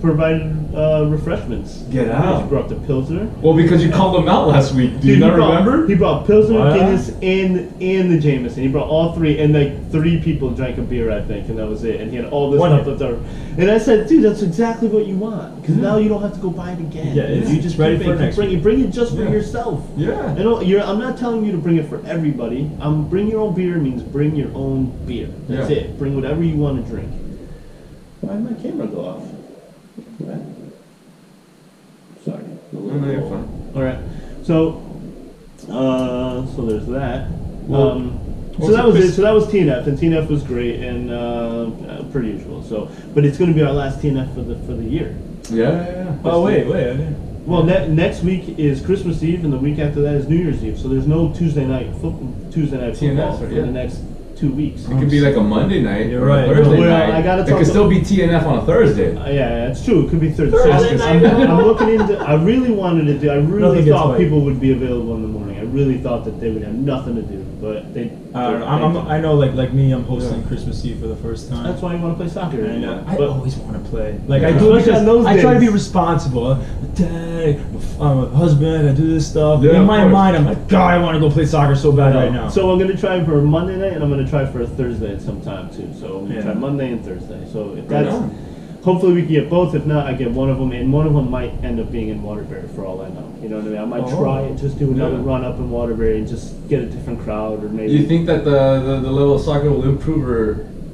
Speaker 2: refreshments.
Speaker 1: Get out.
Speaker 2: He brought the Pilsner.
Speaker 1: Well, because you called him out last week. Do you not remember?
Speaker 2: He brought Pilsner, Guinness, and the Jameson. He brought all 3, and like 3 people drank a beer, I think, and that was it. And he had all this stuff left over. And I said, dude, that's exactly what you want, because now you don't have to go buy it again.
Speaker 3: Yeah,
Speaker 2: you just
Speaker 3: ready for next.
Speaker 2: Bring it just for yourself.
Speaker 1: Yeah.
Speaker 2: I'm not telling you to bring it for everybody. Bring your own beer means bring your own beer. That's it. Bring whatever you want to drink. Why did my camera go off? Sorry.
Speaker 1: No, you're fine.
Speaker 2: All right. So there's that. So that was it. So that was TNF, and TNF was great and per usual. So, but it's going to be our last TNF for the year.
Speaker 1: Yeah.
Speaker 3: Oh wait, I didn't.
Speaker 2: Well, next week is Christmas Eve, and the week after that is New Year's Eve. So there's no Tuesday night football
Speaker 1: TNF,
Speaker 2: for the next 2 weeks.
Speaker 1: It could be like a Monday night or a
Speaker 3: right.
Speaker 1: Thursday night.
Speaker 2: I gotta
Speaker 1: it could still be TNF on a Thursday.
Speaker 2: Yeah, it's true. It could be Thursday night. I'm looking into. I really wanted to do. I really thought people would be available in the morning. I really thought that they would have nothing to do, but they.
Speaker 3: I know, like me, I'm hosting Christmas Eve for the first time.
Speaker 2: That's why you want to play soccer.
Speaker 3: I always want to play. Like I do because I try to be responsible. Dad, I'm a husband. I do this stuff. In my mind, I'm like, God, I want to go play soccer so bad right now.
Speaker 2: So I'm gonna try for Monday night, and I'm gonna try for a Thursday at some time too. So I'm gonna try Monday and Thursday. So if that's, hopefully we can get both. If not, I get one of them, and one of them might end up being in Waterbury for all I know. You know what I mean? I might try and just do another run up in Waterbury and just get a different crowd, or maybe.
Speaker 1: You think that the level of soccer will improve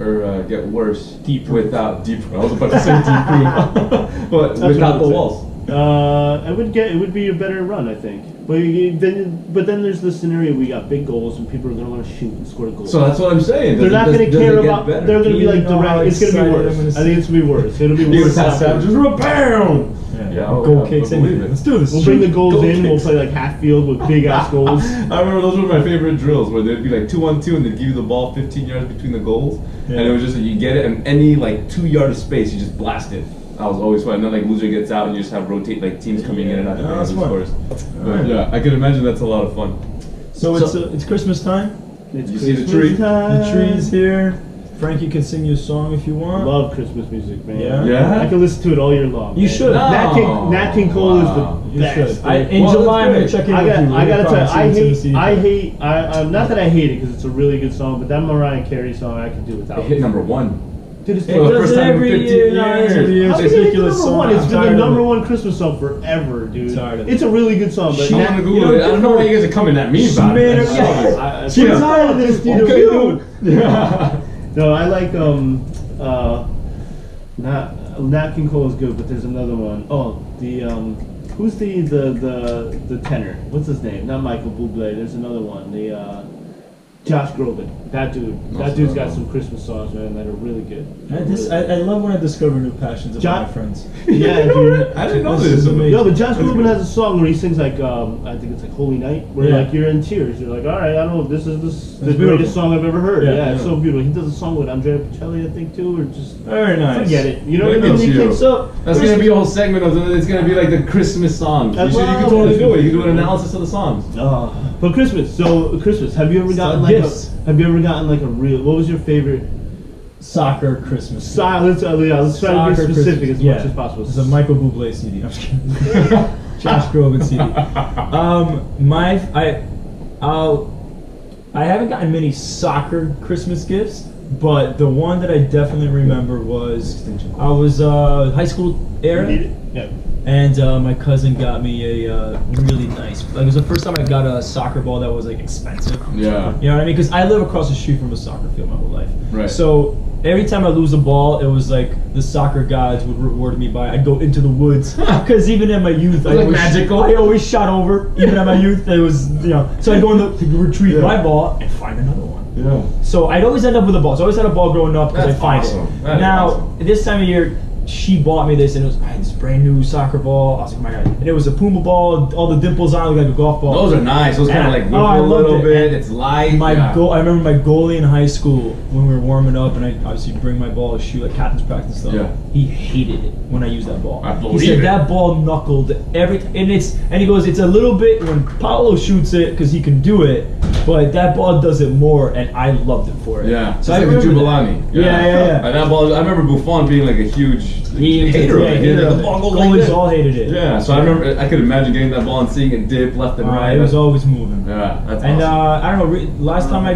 Speaker 1: or get worse without deep? I was about to say deep, but without the walls.
Speaker 2: It would be a better run, I think. But then there's the scenario we got big goals and people are gonna want to shoot and score goals.
Speaker 1: So that's what I'm saying.
Speaker 2: They're not gonna care about. They're gonna be like direct. It's gonna be worse. I think it's gonna be worse. It'll be worse.
Speaker 1: Just bam. Yeah,
Speaker 3: goal kicks in. Let's do this.
Speaker 2: We'll bring the goals in. We'll play like half field with big ass goals.
Speaker 1: I remember those were my favorite drills where they'd be like 2-on-2 and they'd give you the ball 15 yards between the goals, and it was just you get it in any like 2 yard of space, you just blast it. That was always fun. And then like loser gets out and you just have rotate like teams coming in and out of scores. But yeah, I can imagine that's a lot of fun.
Speaker 3: So it's Christmas time.
Speaker 1: You see the tree?
Speaker 3: The tree's here. Frankie can sing you a song if you want.
Speaker 2: Love Christmas music, man.
Speaker 1: Yeah?
Speaker 2: I can listen to it all year long.
Speaker 3: You should.
Speaker 2: Nat King Cole is the best.
Speaker 3: In July, I'm gonna check in with you.
Speaker 2: I gotta tell you, not that I hate it because it's a really good song, but that Mariah Carey song I could do without.
Speaker 1: It hit number 1.
Speaker 2: Dude, it's
Speaker 1: first time in 15 years.
Speaker 2: It's ridiculous song. It's been the number 1 Christmas song forever, dude. It's a really good song, but
Speaker 1: I don't know why you guys are coming at me about it.
Speaker 2: I'm tired of this, dude. Yeah. No, I like Nat King Cole is good, but there's another one. Oh, who's the tenor? What's his name? Not Michael Bublé. There's another one. Josh Groban. That dude's got some Christmas songs, man, that are really good.
Speaker 3: I love when I discover new passions of my friends.
Speaker 2: Yeah, dude.
Speaker 1: I didn't know this.
Speaker 2: No, but Josh Groban has a song where he sings like, I think it's like Holy Night, where like you're in tears. You're like, all right, I don't know, this is the greatest song I've ever heard. Yeah, it's so beautiful. He does a song with Andrea Bocelli, I think, too, or just
Speaker 3: very nice.
Speaker 2: Forget it. You know what I mean?
Speaker 1: So that's gonna be a whole segment of it. It's gonna be like the Christmas songs. You can totally do it. You can do an analysis of the songs.
Speaker 2: But Christmas. So Christmas. Have you ever gotten like a real? What was your favorite
Speaker 3: soccer Christmas?
Speaker 2: Let's try to be specific as much as possible.
Speaker 3: It's a Michael Bublé CD. I'm just kidding. Josh Groban CD. I haven't gotten many soccer Christmas gifts, but the one that I definitely remember was I was high school era.
Speaker 2: Yeah.
Speaker 3: And my cousin got me a really nice. Like it was the first time I got a soccer ball that was like expensive.
Speaker 1: Yeah.
Speaker 3: You know what I mean? Because I live across the street from a soccer field my whole life.
Speaker 1: Right.
Speaker 3: So every time I lose a ball, it was like the soccer gods would reward me by I'd go into the woods. Because even in my youth, I always shot over. Even in my youth, it was So I'd go to retrieve my ball and find another one.
Speaker 1: Yeah.
Speaker 3: So I'd always end up with a ball. So I always had a ball growing up because I'd find it. Now this time of year, she bought me this, and it was this brand new soccer ball. I was like, oh my god! And it was a Puma ball, all the dimples on it, like a golf ball.
Speaker 1: Those are nice. Those kind of like
Speaker 3: I
Speaker 1: a little bit.
Speaker 3: And
Speaker 1: it's light.
Speaker 3: I remember my goalie in high school when we were warming up, and I obviously bring my ball to shoot like captain's practice and stuff.
Speaker 1: Yeah.
Speaker 3: He hated it when I used that ball.
Speaker 1: He
Speaker 3: said that ball knuckled every time, and he goes, it's a little bit when Paolo shoots it because he can do it, but that ball does it more, and I loved it for it.
Speaker 1: Yeah.
Speaker 3: So
Speaker 1: I remember Jubilani.
Speaker 3: Yeah.
Speaker 1: And that ball, I remember Buffon being like a huge hater of it.
Speaker 3: The ball goes like this. All hated it.
Speaker 1: Yeah. So I remember, I could imagine getting that ball and seeing it dip left and right.
Speaker 3: It was always moving.
Speaker 1: Yeah, that's
Speaker 3: and
Speaker 1: awesome.
Speaker 3: I don't know. Last time I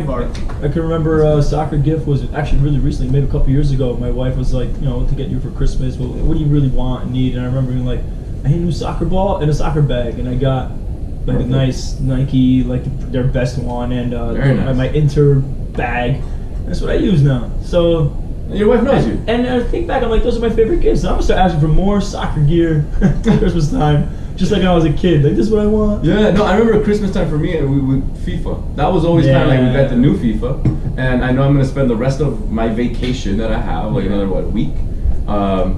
Speaker 3: can remember a soccer gift was actually really recently, maybe a couple years ago. My wife was like, what to get you for Christmas? Well, what do you really want and need? And I remember being like, I need a new soccer ball and a soccer bag, and I got like a nice Nike, like their best one, and
Speaker 1: nice.
Speaker 3: my Inter bag. That's what I use now. So.
Speaker 1: And your wife knows you.
Speaker 3: And I think back, I'm like, those are my favorite gifts. And I'm gonna start asking for more soccer gear at Christmas time, just like when I was a kid. Like, this is what I want.
Speaker 1: Yeah, no, I remember Christmas time for me with FIFA. That was always kind of like we got the new FIFA, and I know I'm gonna spend the rest of my vacation that I have, like another week,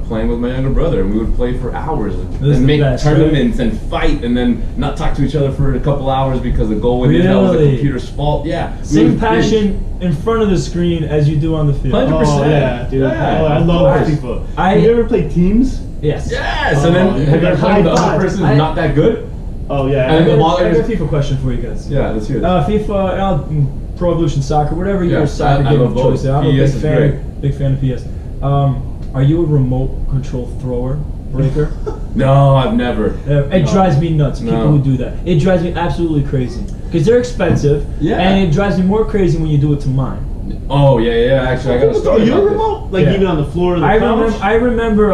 Speaker 1: playing with my younger brother, and we would play for hours and make tournaments and fight, and then not talk to each other for a couple hours because the goal went in. That was the computer's fault. Yeah,
Speaker 3: same passion in front of the screen as you do on the field.
Speaker 1: 100%.
Speaker 2: Oh, yeah, dude. I love FIFA. Have you ever played teams?
Speaker 3: Yes.
Speaker 1: Yes. And then have you ever played the other person who's not that good?
Speaker 2: Oh yeah.
Speaker 3: I got a FIFA question for you guys.
Speaker 1: Yeah, let's hear it.
Speaker 3: FIFA, Pro Evolution Soccer, whatever your soccer game of choice. I'm a big fan of PS. Are you a remote control thrower breaker?
Speaker 1: No, I've never.
Speaker 3: It drives me nuts. People who do that. It drives me absolutely crazy because they're expensive. Yeah. And it drives me more crazy when you do it to mine.
Speaker 1: Oh yeah. Actually, I got a story about
Speaker 2: remote? Like even on the floor of the couch?
Speaker 3: I remember.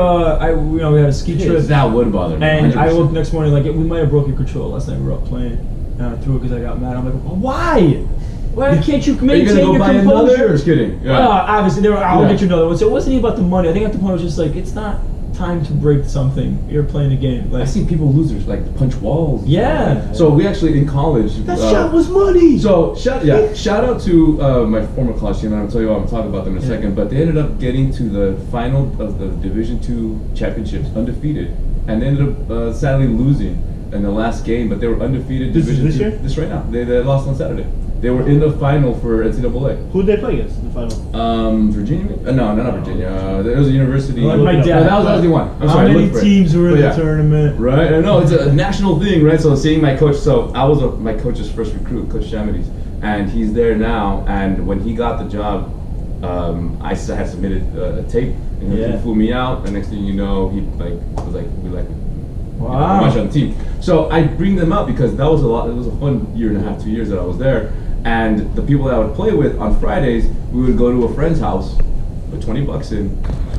Speaker 3: We had a ski trip.
Speaker 1: That would bother me.
Speaker 3: And
Speaker 1: 100%.
Speaker 3: I woke next morning like we might have broken control last night. We were up playing, and I threw it because I got mad. I'm like, why? Why can't you maintain your composure?
Speaker 1: Just kidding.
Speaker 3: Yeah. Obviously, I'll get you another one. So it wasn't even about the money. I think at the point it was just like, it's not time to break something. You're playing a game. Like,
Speaker 1: I've seen people losers like punch walls.
Speaker 3: Yeah.
Speaker 1: So we actually in college.
Speaker 2: That shot was money.
Speaker 1: So shout out to my former college team. And I'll tell you what I'm talking about them in a second. But they ended up getting to the final of the Division II championships undefeated, and they ended up sadly losing in the last game. But they were undefeated.
Speaker 2: This
Speaker 1: year? This right now. They lost on Saturday. They were in the final for NCAA.
Speaker 2: Who did they play against in the final?
Speaker 1: Virginia? No, not Virginia. It was a university.
Speaker 3: My dad.
Speaker 1: That was the one. I'm
Speaker 3: sorry. How many teams were in the tournament?
Speaker 1: Right. I know it's a national thing, right? So seeing my coach. So I was my coach's first recruit, Coach Chamides, and he's there now. And when he got the job, I had submitted a tape, and he flew me out. And next thing you know, he was like,
Speaker 3: wow.
Speaker 1: Much on the team. So I bring them up because that was a lot. It was a fun year and a half, 2 years that I was there. And the people that I would play with on Fridays, we would go to a friend's house, put $20 in,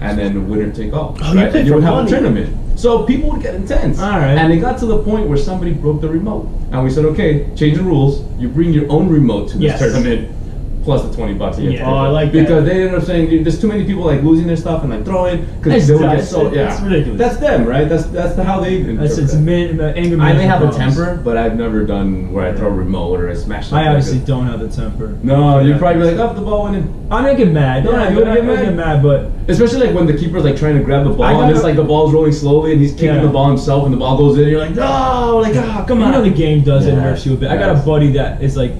Speaker 1: and then winner take all.
Speaker 2: Oh,
Speaker 1: right? And you would have a tournament. So people would get intense.
Speaker 3: All right.
Speaker 1: And it got to the point where somebody broke the remote. And we said, okay, change the rules. You bring your own remote to this tournament. plus the $20 you get.
Speaker 2: Yeah. Oh, I like
Speaker 1: because they end up saying there's too many people like losing their stuff and like throwing because they would get so
Speaker 3: That's ridiculous.
Speaker 1: That's them, right? That's how they.
Speaker 3: That's it's anger.
Speaker 1: I may have a temper, but I've never done where I throw a remote or I smash.
Speaker 3: I obviously don't have the temper.
Speaker 1: No, you'd probably be like, "Up the ball went in."
Speaker 3: I'm gonna get mad.
Speaker 1: No, you wouldn't get mad,
Speaker 3: but
Speaker 1: especially like when the keeper's like trying to grab the ball and it's like the ball's rolling slowly and he's kicking the ball himself and the ball goes in and you're like, "No!" Like, come on.
Speaker 3: You know the game does it nerfs you a bit. I got a buddy that is like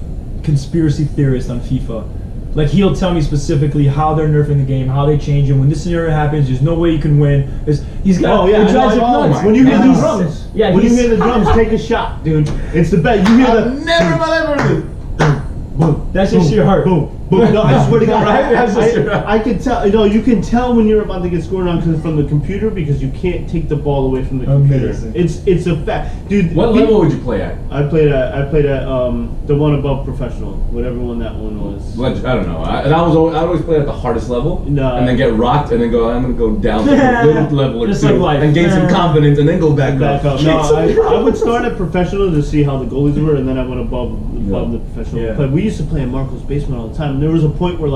Speaker 3: conspiracy theorist on FIFA. Like he'll tell me specifically how they're nerfing the game, how they change it. When this scenario happens, there's no way you can win. He's got.
Speaker 2: It drives him nuts. When you hear the drums, when you hear the drums, take a shot, dude. It's the best. You hear the.
Speaker 1: Never in my life heard it.
Speaker 2: Boom.
Speaker 3: That's just your heart.
Speaker 2: Boom. Boom. No, I swear to God,
Speaker 3: Right?
Speaker 2: I can tell. No, you can tell when you're about to get scored on from the computer because you can't take the ball away from the computer.
Speaker 3: Amazing.
Speaker 2: It's a fact, dude.
Speaker 1: What level would you play at?
Speaker 2: I played at the one above professional, whatever one that one was.
Speaker 1: I don't know. I always play at the hardest level,
Speaker 2: No.
Speaker 1: and then get rocked, and then go. I'm gonna go down to the level or
Speaker 3: Just
Speaker 1: two,
Speaker 3: like life.
Speaker 1: and gain some confidence, and then go back up.
Speaker 2: No, I would start at professional to see how the goalies were, and then I went above the professional.
Speaker 3: Yeah.
Speaker 2: But we used to play in Marco's basement all the time. And there was a point where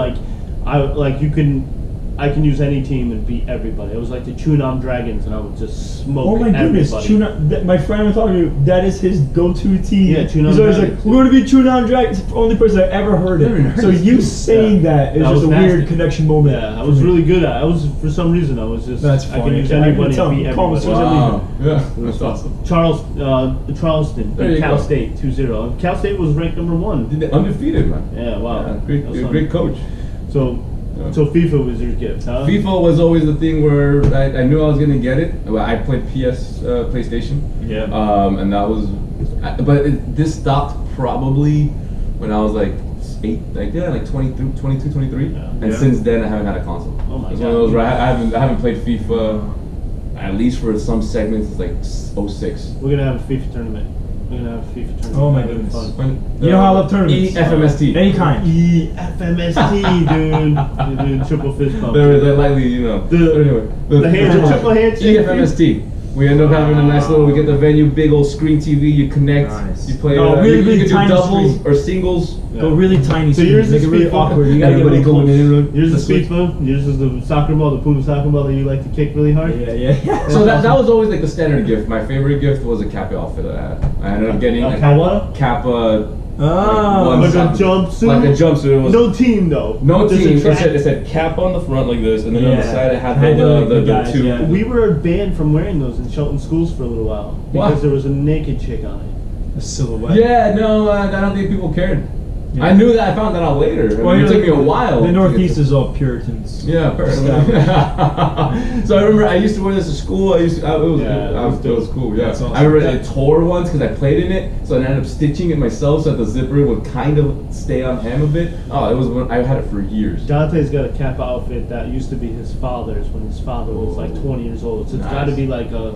Speaker 2: I can use any team and beat everybody. It was like the Chunam Dragons, and I would just smoke everybody.
Speaker 3: Oh my goodness, my friend was talking to you. That is his go-to team.
Speaker 2: Yeah, Chunam
Speaker 3: He's always
Speaker 2: Dragons.
Speaker 3: like, "We're going to be Chunam Dragons." It's the only person I've ever heard it. So you saying that is just a weird connection moment.
Speaker 2: Yeah, I was really good at it. For some reason, I was just.
Speaker 3: That's
Speaker 2: I
Speaker 3: funny.
Speaker 2: can use anybody and beat everybody.
Speaker 1: Wow. Yeah, that's awesome.
Speaker 2: Charleston,
Speaker 1: There you
Speaker 2: Cal
Speaker 1: go.
Speaker 2: State 2-0. Cal State was ranked number 1.
Speaker 1: Undefeated, man.
Speaker 2: Yeah, wow.
Speaker 1: Yeah, great coach.
Speaker 2: So FIFA was your gift, huh?
Speaker 1: FIFA was always the thing where I knew I was gonna get it. Well, I played PlayStation.
Speaker 3: Yeah.
Speaker 1: And that was, this stopped probably when I was like 22, 23. And since then I haven't had a console.
Speaker 2: Oh my
Speaker 1: It's
Speaker 2: God.
Speaker 1: one of those where I haven't played FIFA at least for some segments. It's like 06.
Speaker 2: We're gonna have a FIFA tournament.
Speaker 3: Oh my
Speaker 2: That'll be
Speaker 3: goodness.
Speaker 2: fun.
Speaker 3: You know how I love tournaments.
Speaker 1: FMST.
Speaker 3: Any kind.
Speaker 2: FMST, dude. Dude, triple fist pump.
Speaker 1: They're lightly,
Speaker 2: The triple handshake.
Speaker 1: FMST. We end up having a nice little. We get the venue, big old screen TV. You connect.
Speaker 3: Nice.
Speaker 1: You play.
Speaker 3: Really,
Speaker 1: you
Speaker 3: really
Speaker 1: can do
Speaker 3: tiny
Speaker 1: doubles
Speaker 3: screen.
Speaker 1: or singles.
Speaker 3: Go really tiny.
Speaker 2: So yours
Speaker 3: make
Speaker 2: is
Speaker 3: it really
Speaker 2: FIFA.
Speaker 3: awkward. You gotta
Speaker 1: Everybody
Speaker 3: get really
Speaker 1: going in.
Speaker 2: Yours is
Speaker 3: The switch.
Speaker 2: FIFA. Yours is the soccer ball, the Puma soccer ball that you like to kick really hard.
Speaker 3: Yeah.
Speaker 1: So that was always like the standard gift. My favorite gift was a Kappa outfit that I had. I ended up getting
Speaker 2: A
Speaker 1: Kappa.
Speaker 3: Oh,
Speaker 2: like a jumpsuit.
Speaker 1: Like a jumpsuit. It was
Speaker 2: No team though.
Speaker 1: no
Speaker 2: Just a
Speaker 1: team.
Speaker 2: track.
Speaker 1: It said Kappa on the front like this, and then on the
Speaker 3: Yeah.
Speaker 1: side it had
Speaker 3: Had the
Speaker 1: the
Speaker 3: guys,
Speaker 1: two.
Speaker 3: yeah.
Speaker 2: We were banned from wearing those in Shelton schools for a little while because
Speaker 1: What?
Speaker 2: there was a naked chick on it.
Speaker 3: a silhouette.
Speaker 1: Yeah, no, I don't think people cared.
Speaker 3: Yeah.
Speaker 1: I knew that. I found that out later. It took me a while.
Speaker 3: The
Speaker 1: to
Speaker 3: Northeast
Speaker 1: get
Speaker 3: is all Puritans.
Speaker 1: Yeah, apparently. So I remember I used to wear this to school. It was cool. Yeah,
Speaker 3: That's awesome.
Speaker 1: I remember it tore once because I played in it, so I ended up stitching it myself so that the zipper would kind of stay on him a bit. Oh, it was when I had it for years.
Speaker 2: Dante's got a Kappa outfit that used to be his father's when his father was like 20 years old. So it's got to be like a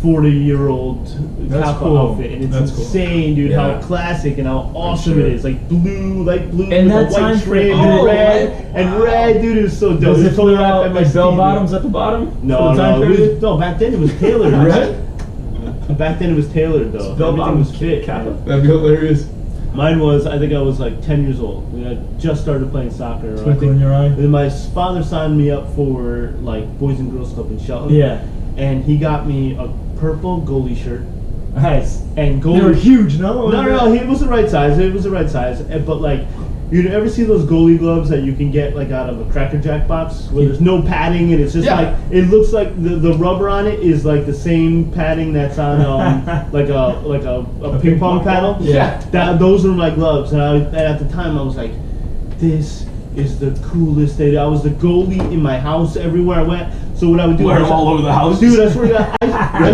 Speaker 2: 40-year-old Kappa
Speaker 3: cool.
Speaker 2: outfit, and it's
Speaker 3: That's cool.
Speaker 2: insane, dude.
Speaker 1: Yeah.
Speaker 2: How classic and how awesome
Speaker 1: sure.
Speaker 2: it is. Like blue, light blue,
Speaker 3: And
Speaker 2: with
Speaker 3: that
Speaker 2: a white
Speaker 3: time
Speaker 2: trim,
Speaker 3: frame-
Speaker 2: and
Speaker 3: Oh,
Speaker 2: red,
Speaker 1: right?
Speaker 2: and
Speaker 1: Wow.
Speaker 2: red, dude. It was so dope.
Speaker 3: Does it
Speaker 2: totally
Speaker 3: pull out
Speaker 2: FMST,
Speaker 3: like bell
Speaker 2: dude.
Speaker 3: bottoms at the bottom?
Speaker 2: No,
Speaker 3: For the time
Speaker 2: no,
Speaker 3: period?
Speaker 2: no. Back then it was tailored.
Speaker 1: Right?
Speaker 2: Back then it was tailored though.
Speaker 3: Bell
Speaker 2: Everything
Speaker 3: bottoms
Speaker 2: was fit.
Speaker 3: Kappa?
Speaker 1: That'd be hilarious.
Speaker 2: Mine was, I think I was like 10 years old. I just started playing soccer.
Speaker 3: Twinkle in your eye?
Speaker 2: And my father signed me up for like Boys and Girls Club in Shelton.
Speaker 3: Yeah.
Speaker 2: And he got me a purple goalie shirt.
Speaker 3: Nice.
Speaker 2: And goalie.
Speaker 3: They were huge, no?
Speaker 2: No, it was the right size. It was the right size. But like, you ever see those goalie gloves that you can get like out of a Cracker Jack box where there's no padding and it's just like it looks like the rubber on it is like the same padding that's on like a ping pong paddle.
Speaker 1: Yeah.
Speaker 2: Those were my gloves, and at the time I was like, this is the coolest thing. I was the goalie in my house everywhere I went. So what I would do,
Speaker 1: Wear them all over the house.
Speaker 2: dude, I swear to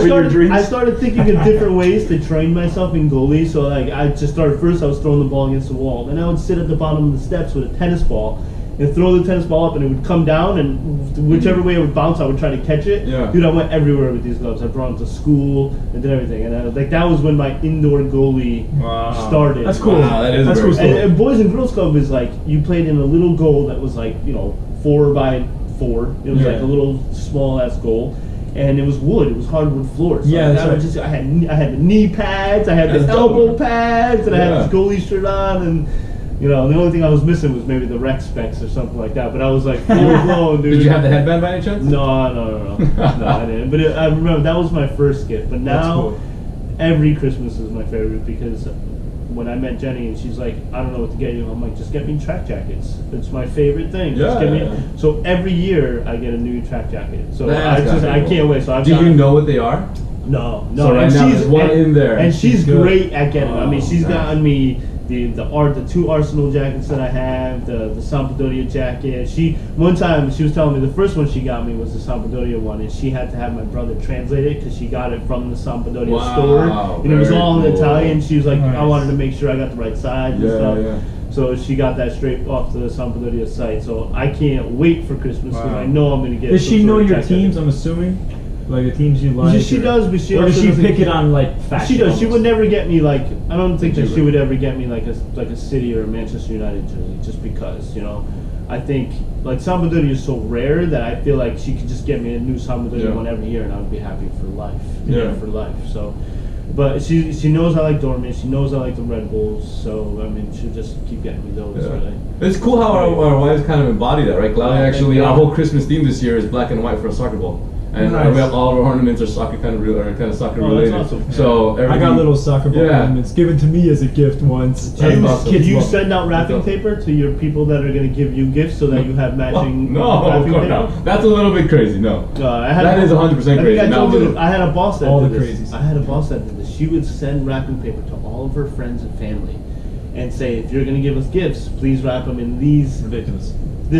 Speaker 2: God,
Speaker 1: Dreams.
Speaker 2: I started thinking of different ways to train myself in goalie. So like I just started first. I was throwing the ball against the wall, and I would sit at the bottom of the steps with a tennis ball and throw the tennis ball up, and it would come down, and whichever way it would bounce, I would try to catch it.
Speaker 1: Yeah.
Speaker 2: Dude, I went everywhere with these gloves. I brought them to school and did everything, and that was when my indoor goalie started.
Speaker 3: That's cool.
Speaker 1: Wow, that is
Speaker 3: That's
Speaker 1: very
Speaker 3: cool.
Speaker 1: cool.
Speaker 2: And Boys and Girls Club is like you played in a little goal that was like 4 by 4. It was like a little small ass goal, and it was wood. It was hardwood floors. So
Speaker 3: Yeah,
Speaker 2: like,
Speaker 3: that's right.
Speaker 2: I had the knee pads, I had the
Speaker 1: That's dope.
Speaker 2: elbow pads, and I had
Speaker 1: Yeah.
Speaker 2: this goalie shirt on, and You know, the only thing I was missing was maybe the rec specs or something like that. But I was like full blown, dude.
Speaker 1: Did you have the headband by any chance?
Speaker 2: No, no, I didn't. But I remember that was my first gift. But now, every Christmas is my favorite because when I met Jenny and she's like, I don't know what to get you. I'm like, just get me track jackets. It's my favorite thing. Just get me. So every year I get a new track jacket. So I can't wait. So
Speaker 3: Do
Speaker 1: you know what they are?
Speaker 2: No.
Speaker 1: So right now there's one in there.
Speaker 2: And she's great at getting them. I mean, she's gotten me the 2 Arsenal jackets that I have, the Sampdoria jacket. One time she was telling me the first one she got me was the Sampdoria one, and she had to have my brother translate it because she got it from the Sampdoria store, and it was all in Italian. She was like, I wanted to make sure I got the right size and stuff. Yeah. So she got that straight off the Sampdoria site. So I can't wait for Christmas because I know I'm going to get.
Speaker 3: Does she know your teams? I'm assuming. Like the teams you like?
Speaker 2: She does, but she
Speaker 3: or
Speaker 2: also
Speaker 3: does she pick it on like fashion?
Speaker 2: She does. Almost. She would never get me like. I don't think that she would ever get me like a City or a Manchester United jersey, just because I think like Sampdoria is so rare that I feel like she could just get me a new Sampdoria one every year, and I would be happy for life. For life. So, but she knows I like Dortmund. She knows I like the Red Bulls. So I mean, she'll just keep getting me those. Really.
Speaker 1: It's cool how our wives kind of embody that, right? Claudia actually, our whole Christmas theme this year is black and white for a soccer ball. And we have all our ornaments are soccer kind of soccer related.
Speaker 2: That's awesome.
Speaker 1: So
Speaker 3: I got little soccer ball ornaments given to me as a gift once.
Speaker 2: Do you send out wrapping paper to your people that are going to give you gifts so that you have matching wrapping paper?
Speaker 1: No, that's a little bit crazy. No, that is 100% crazy.
Speaker 2: I had a boss that did
Speaker 3: this.
Speaker 2: I had a boss that did this. She would send wrapping paper to all of her friends and family, and say, if you're going to give us gifts, please wrap them in this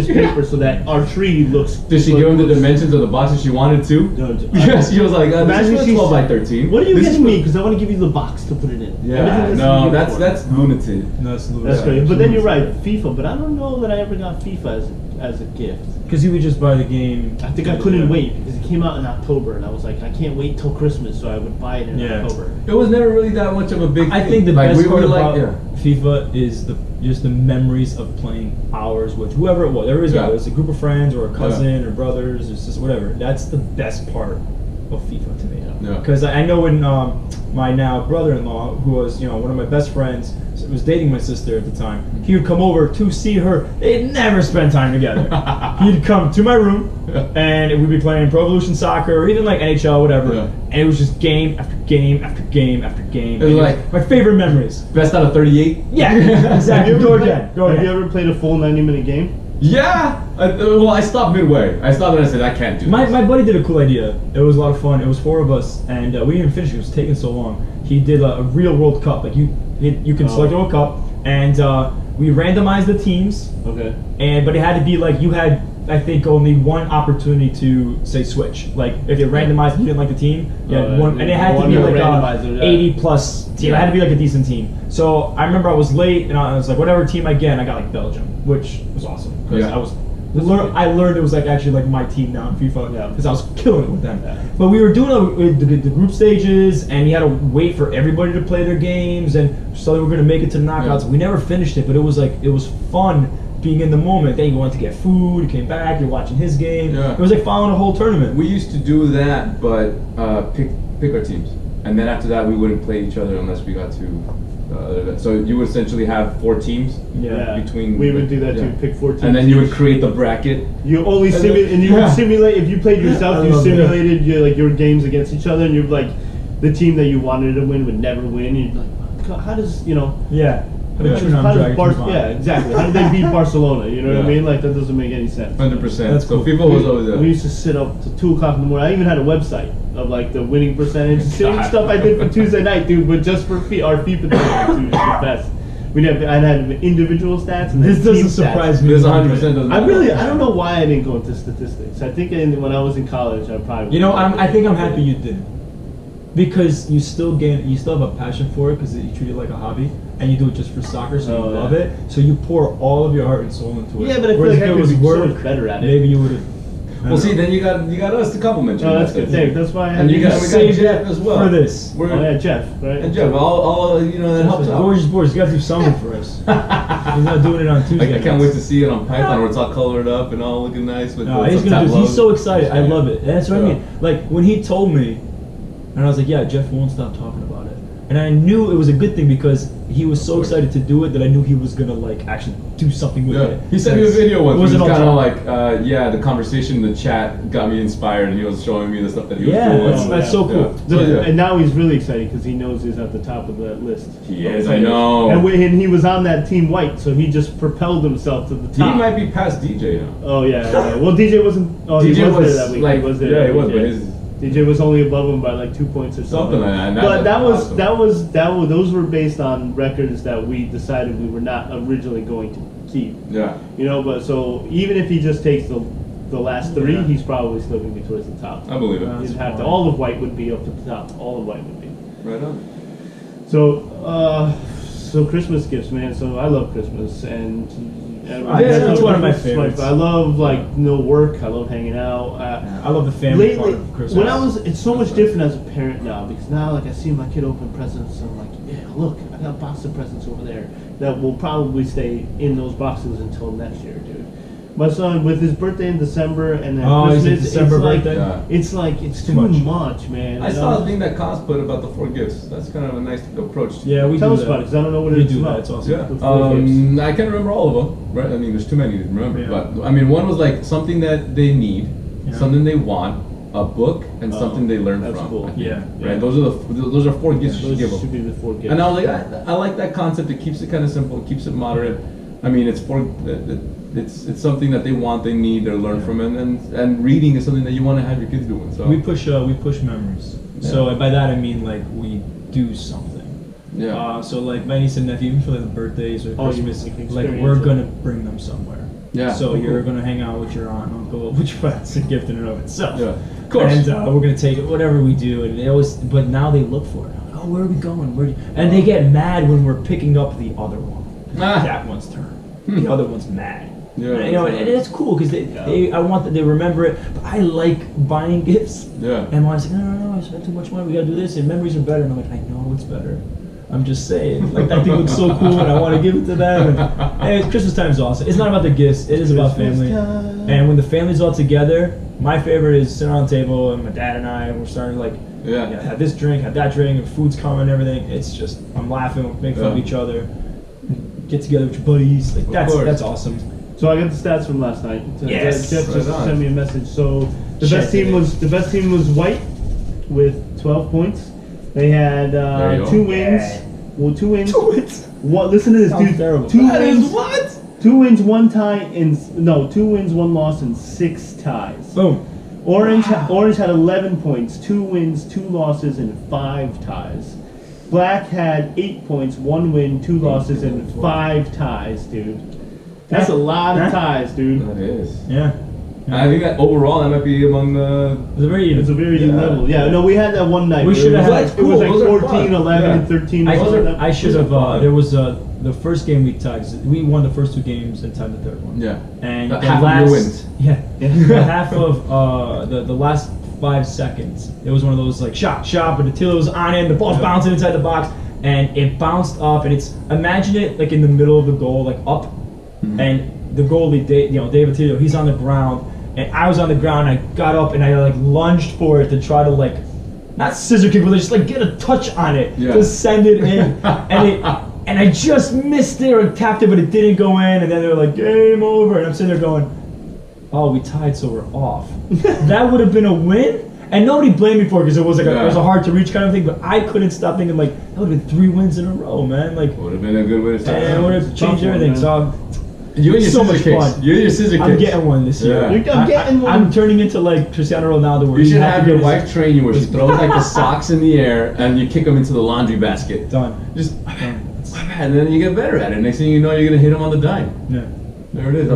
Speaker 2: paper so that our tree looks.
Speaker 1: Did she give him the dimensions of the boxes she wanted to?
Speaker 2: No.
Speaker 1: Yes, she was like, this is 12 by 13.
Speaker 2: What are you getting me? Because I want to give you the box to put it in.
Speaker 1: Yeah, no, that's lunatic.
Speaker 3: That's
Speaker 2: great. But then you're right, FIFA. But I don't know that I ever got FIFA as a gift.
Speaker 3: Because you would just buy the game.
Speaker 2: I think I couldn't wait because it came out in October, and I was like, I can't wait till Christmas, so I would buy it in October.
Speaker 1: It was never really that much of a big thing.
Speaker 3: I think the best part about FIFA is just the memories of playing hours with whoever it was. It's a group of friends or a cousin or brothers, it's just whatever. That's the best part of FIFA to me. Because I know when my now brother-in-law, who was one of my best friends, was dating my sister at the time, he would come over to see her. They'd never spend time together. He'd come to my room and we'd be playing Pro Evolution Soccer or even like NHL, whatever. And it was just game after game after game after game.
Speaker 1: It was like
Speaker 3: my favorite memories.
Speaker 1: Best out of 38?
Speaker 3: Yeah, exactly. Go again.
Speaker 2: Have you ever played a full 90-minute game?
Speaker 1: Yeah. Well, I stopped midway. I stopped and I said, I can't do this.
Speaker 3: My buddy did a cool idea. It was a lot of fun. It was 4 of us, and we didn't even finish. It was taking so long. He did a real World Cup. Like you can select a World Cup, and we randomized the teams.
Speaker 2: Okay.
Speaker 3: But it had to be like you had, I think, only one opportunity to say switch. Like if you randomized and you didn't like the team, you had one, and it had to be like a 80+ team. It had to be like a decent team. So I remember I was late, and I was like, whatever team I get, and I got like Belgium, which was awesome because I learned it was like actually like my team now in FIFA because I was killing it with them. But we were doing the group stages, and you had to wait for everybody to play their games, and so we were going to make it to the knockouts. We never finished it, but it was fun being in the moment. Then you went to get food, you came back, you're watching his game. It was like following a whole tournament.
Speaker 1: We used to do that, but pick our teams, and then after that we wouldn't play each other unless we got to. So you would essentially have 4 teams. Between.
Speaker 2: We would do that too. Pick 4 teams.
Speaker 1: And then you would create the bracket.
Speaker 2: You only simulate, and you would simulate. If you played yourself, you simulated your games against each other, and you're like, the team that you wanted to win would never win. And you're like, how does exactly. How did they beat Barcelona? You know what I mean? Like that doesn't make any sense.
Speaker 1: 100%. So people was always.
Speaker 2: We used to sit up to 2 o'clock in the morning. I even had a website of like the winning percentage, same stuff I did for Tuesday night, dude. But just for our FIFA team, dude, it's the best. I had individual stats. And
Speaker 3: this doesn't surprise me.
Speaker 1: This 100%.
Speaker 2: I don't know why I didn't go into statistics. I think when I was in college, I probably.
Speaker 3: I think I'm happy you didn't. Because you still have a passion for it because you treat it like a hobby, and you do it just for soccer, so you love it. So you pour all of your heart and soul into it.
Speaker 2: Yeah, but I feel like I could be so much better at it.
Speaker 3: Maybe you would have.
Speaker 1: Well, see, then you got us to compliment you.
Speaker 2: Oh, that's good. Thanks. That's why I had
Speaker 1: we got Jeff as well
Speaker 3: for this.
Speaker 2: Jeff, right?
Speaker 1: And Jeff, all that helps out.
Speaker 3: Gorgeous boys, you got to do something for us. He's not doing it on Tuesday.
Speaker 1: I can't wait to see it on Python where it's all colored up and all looking nice.
Speaker 3: He's so excited. I love it. That's what I mean. Like when he told me, and I was like, yeah, Jeff won't stop talking about it. And I knew it was a good thing because he was so excited to do it that I knew he was gonna like actually do something with it.
Speaker 1: He sent me a video once. It was kind of like, the conversation, the chat got me inspired, and he was showing me the stuff that he was doing.
Speaker 3: That's so cool.
Speaker 2: And now he's really excited because he knows he's at the top of that list.
Speaker 1: He is, I know.
Speaker 2: And he was on that Team White, so he just propelled himself to the top.
Speaker 1: He might be past DJ now.
Speaker 2: Oh yeah. Well, DJ wasn't. Oh,
Speaker 1: DJ
Speaker 2: he was
Speaker 1: was
Speaker 2: there that week.
Speaker 1: like,
Speaker 2: he was there.
Speaker 1: yeah, he was, but his.
Speaker 2: DJ was only above him by like 2 points or something
Speaker 1: like that.
Speaker 2: But those were based on records that we decided we were not originally going to keep.
Speaker 1: Yeah.
Speaker 2: You know, but so even if he just takes the last three, he's probably still going to be towards the top.
Speaker 1: I believe it.
Speaker 2: He'd have to. All of White would be up to the top. All of White would be.
Speaker 1: Right on.
Speaker 2: So Christmas gifts, man. So I love Christmas and.
Speaker 3: That's one of my favorites.
Speaker 2: I love no work. I love hanging out.
Speaker 3: I love the family part of Christmas.
Speaker 2: It's so much different as a parent now because now like I see my kid open presents and I'm like, yeah, look, I got a box of presents over there that will probably stay in those boxes until next year, dude. My son, with his birthday in December and then Christmas,
Speaker 3: December birthday.
Speaker 2: It's too much, man.
Speaker 1: I saw the thing that Cos put about the 4 gifts. That's kind of a nice approach.
Speaker 3: Yeah, we
Speaker 2: tell
Speaker 3: do
Speaker 2: us
Speaker 3: that.
Speaker 2: about it because I don't know what it is.
Speaker 3: We do that. It's awesome.
Speaker 1: Yeah. I can't remember all of them. Right? I mean, there's too many to remember. But I mean, one was like something that they need, something they want, a book, and something they learn from.
Speaker 2: Cool.
Speaker 3: Yeah.
Speaker 1: Right. Those are 4 gifts you should give them.
Speaker 2: Should be the 4 gifts.
Speaker 1: And I was like, I like that concept. It keeps it kind of simple. It keeps it moderate. I mean, it's something that they want, they need, they learn from, and reading is something that you want to have your kids doing. So
Speaker 3: we push memories. Yeah. So by that I mean like we do something.
Speaker 1: Yeah.
Speaker 3: So like my niece and nephew, even for like the birthdays or Christmas, like we're gonna bring them somewhere.
Speaker 1: Yeah.
Speaker 3: So you're gonna hang out with your aunt and uncle, which that's a gift in and of itself.
Speaker 1: Yeah. Of course.
Speaker 3: And we're gonna take it, whatever we do, and they always. But now they look for it. Oh, where are we going? And they get mad when we're picking up the other one. That one's turn. The other one's mad.
Speaker 1: Yeah,
Speaker 3: and it's cool because I want that they remember it. But I like buying gifts.
Speaker 1: Yeah.
Speaker 3: And mom's like, no, I spent too much money. We gotta do this, and memories are better. And I'm like, I know it's better. I'm just saying. Like that thing looks so cool, and I want to give it to them. And Christmas time is awesome. It's not about the gifts. It is about family. And when the family's all together, my favorite is sitting around the table and my dad and I, and we're starting to like, have this drink, have that drink, and food's coming and everything. It's just I'm laughing, making fun of each other. Get together with your buddies. Like that's awesome.
Speaker 2: So I got the stats from last night.
Speaker 3: Yes.
Speaker 2: Jeff just sent me a message. So the best team was White with 12 points. They had 2 wins.
Speaker 3: Yeah.
Speaker 2: Well, 2 wins.
Speaker 3: 2 wins.
Speaker 2: What? Listen to this, dude.
Speaker 3: Terrible.
Speaker 2: 2
Speaker 3: that
Speaker 2: wins.
Speaker 3: Is what?
Speaker 2: 2 wins, 1 tie, and 2 wins, 1 loss, and 6 ties.
Speaker 3: Boom.
Speaker 2: Orange had 11 points, 2 wins, 2 losses, and 5 ties. Black had 8 points, 1 win, 2 losses, and 5 ties, dude. That's a lot of ties, dude.
Speaker 1: That is.
Speaker 3: Yeah.
Speaker 1: I think that overall that might be among the.
Speaker 3: It's a very even.
Speaker 2: It's a very even level. Yeah, no, we had that one night.
Speaker 3: We should have had.
Speaker 2: It was like 14, 11, and 13.
Speaker 3: I should have. There was the first game we tied. We won the first 2 games and tied the 3rd one.
Speaker 1: Yeah.
Speaker 3: And
Speaker 1: the
Speaker 3: half
Speaker 1: of your wins.
Speaker 3: Yeah. Half of the last 5 seconds. It was one of those like shot, but until it was on it, the ball's bouncing inside the box, and it bounced up, and it's imagine it like in the middle of the goal, like up, and the goalie, David Tito, he's on the ground. And I was on the ground, and I got up, and I like lunged for it to try to like, not scissor kick, but just like get a touch on it to send it in, and I just missed it or tapped it, but it didn't go in, and then they were like, game over, and I'm sitting there going, oh, we tied, so we're off. That would have been a win, and nobody blamed me for it because it was like it was a hard to reach kind of thing, but I couldn't stop thinking like that would have been 3 wins in a row, man. Like
Speaker 1: would have been a good way to start.
Speaker 3: And it would have changed everything. So.
Speaker 1: You and your scissor kicks. You and your scissor kicks.
Speaker 3: I'm getting one this year.
Speaker 2: I'm getting one.
Speaker 3: I'm turning into like Cristiano Ronaldo. Where
Speaker 1: you should have your wife train you where she throws like the socks in the air and you kick them into the laundry basket.
Speaker 3: Done.
Speaker 1: Just and then you get better at it. Next thing you know, you're gonna hit them on the dime.
Speaker 3: Yeah.
Speaker 1: There it is.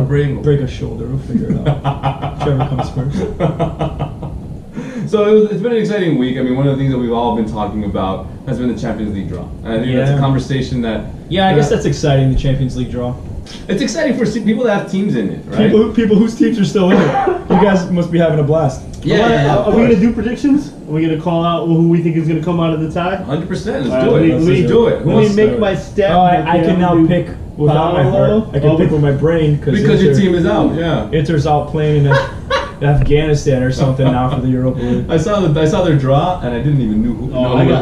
Speaker 3: Break a shoulder. We'll figure it out. Whichever comes first.
Speaker 1: So it's been an exciting week. I mean, one of the things that we've all been talking about has been the Champions League draw. And I think that's a conversation that.
Speaker 3: Yeah, I guess that's exciting. The Champions League draw.
Speaker 1: It's exciting for people that have teams in it, right?
Speaker 3: People whose teams are still in it. You guys must be having a blast.
Speaker 1: Yeah.
Speaker 2: Are we gonna do predictions? Are we gonna call out who we think is gonna come out of the tie?
Speaker 1: 100%. Let's do it. Let's do it.
Speaker 2: Let me make my step.
Speaker 3: Oh, I can now pick without my heart. I can pick with my brain
Speaker 1: because your team is out. Yeah.
Speaker 3: Inter's out playing in Afghanistan or something now for the Europa League.
Speaker 1: I saw their draw, and I didn't even know who it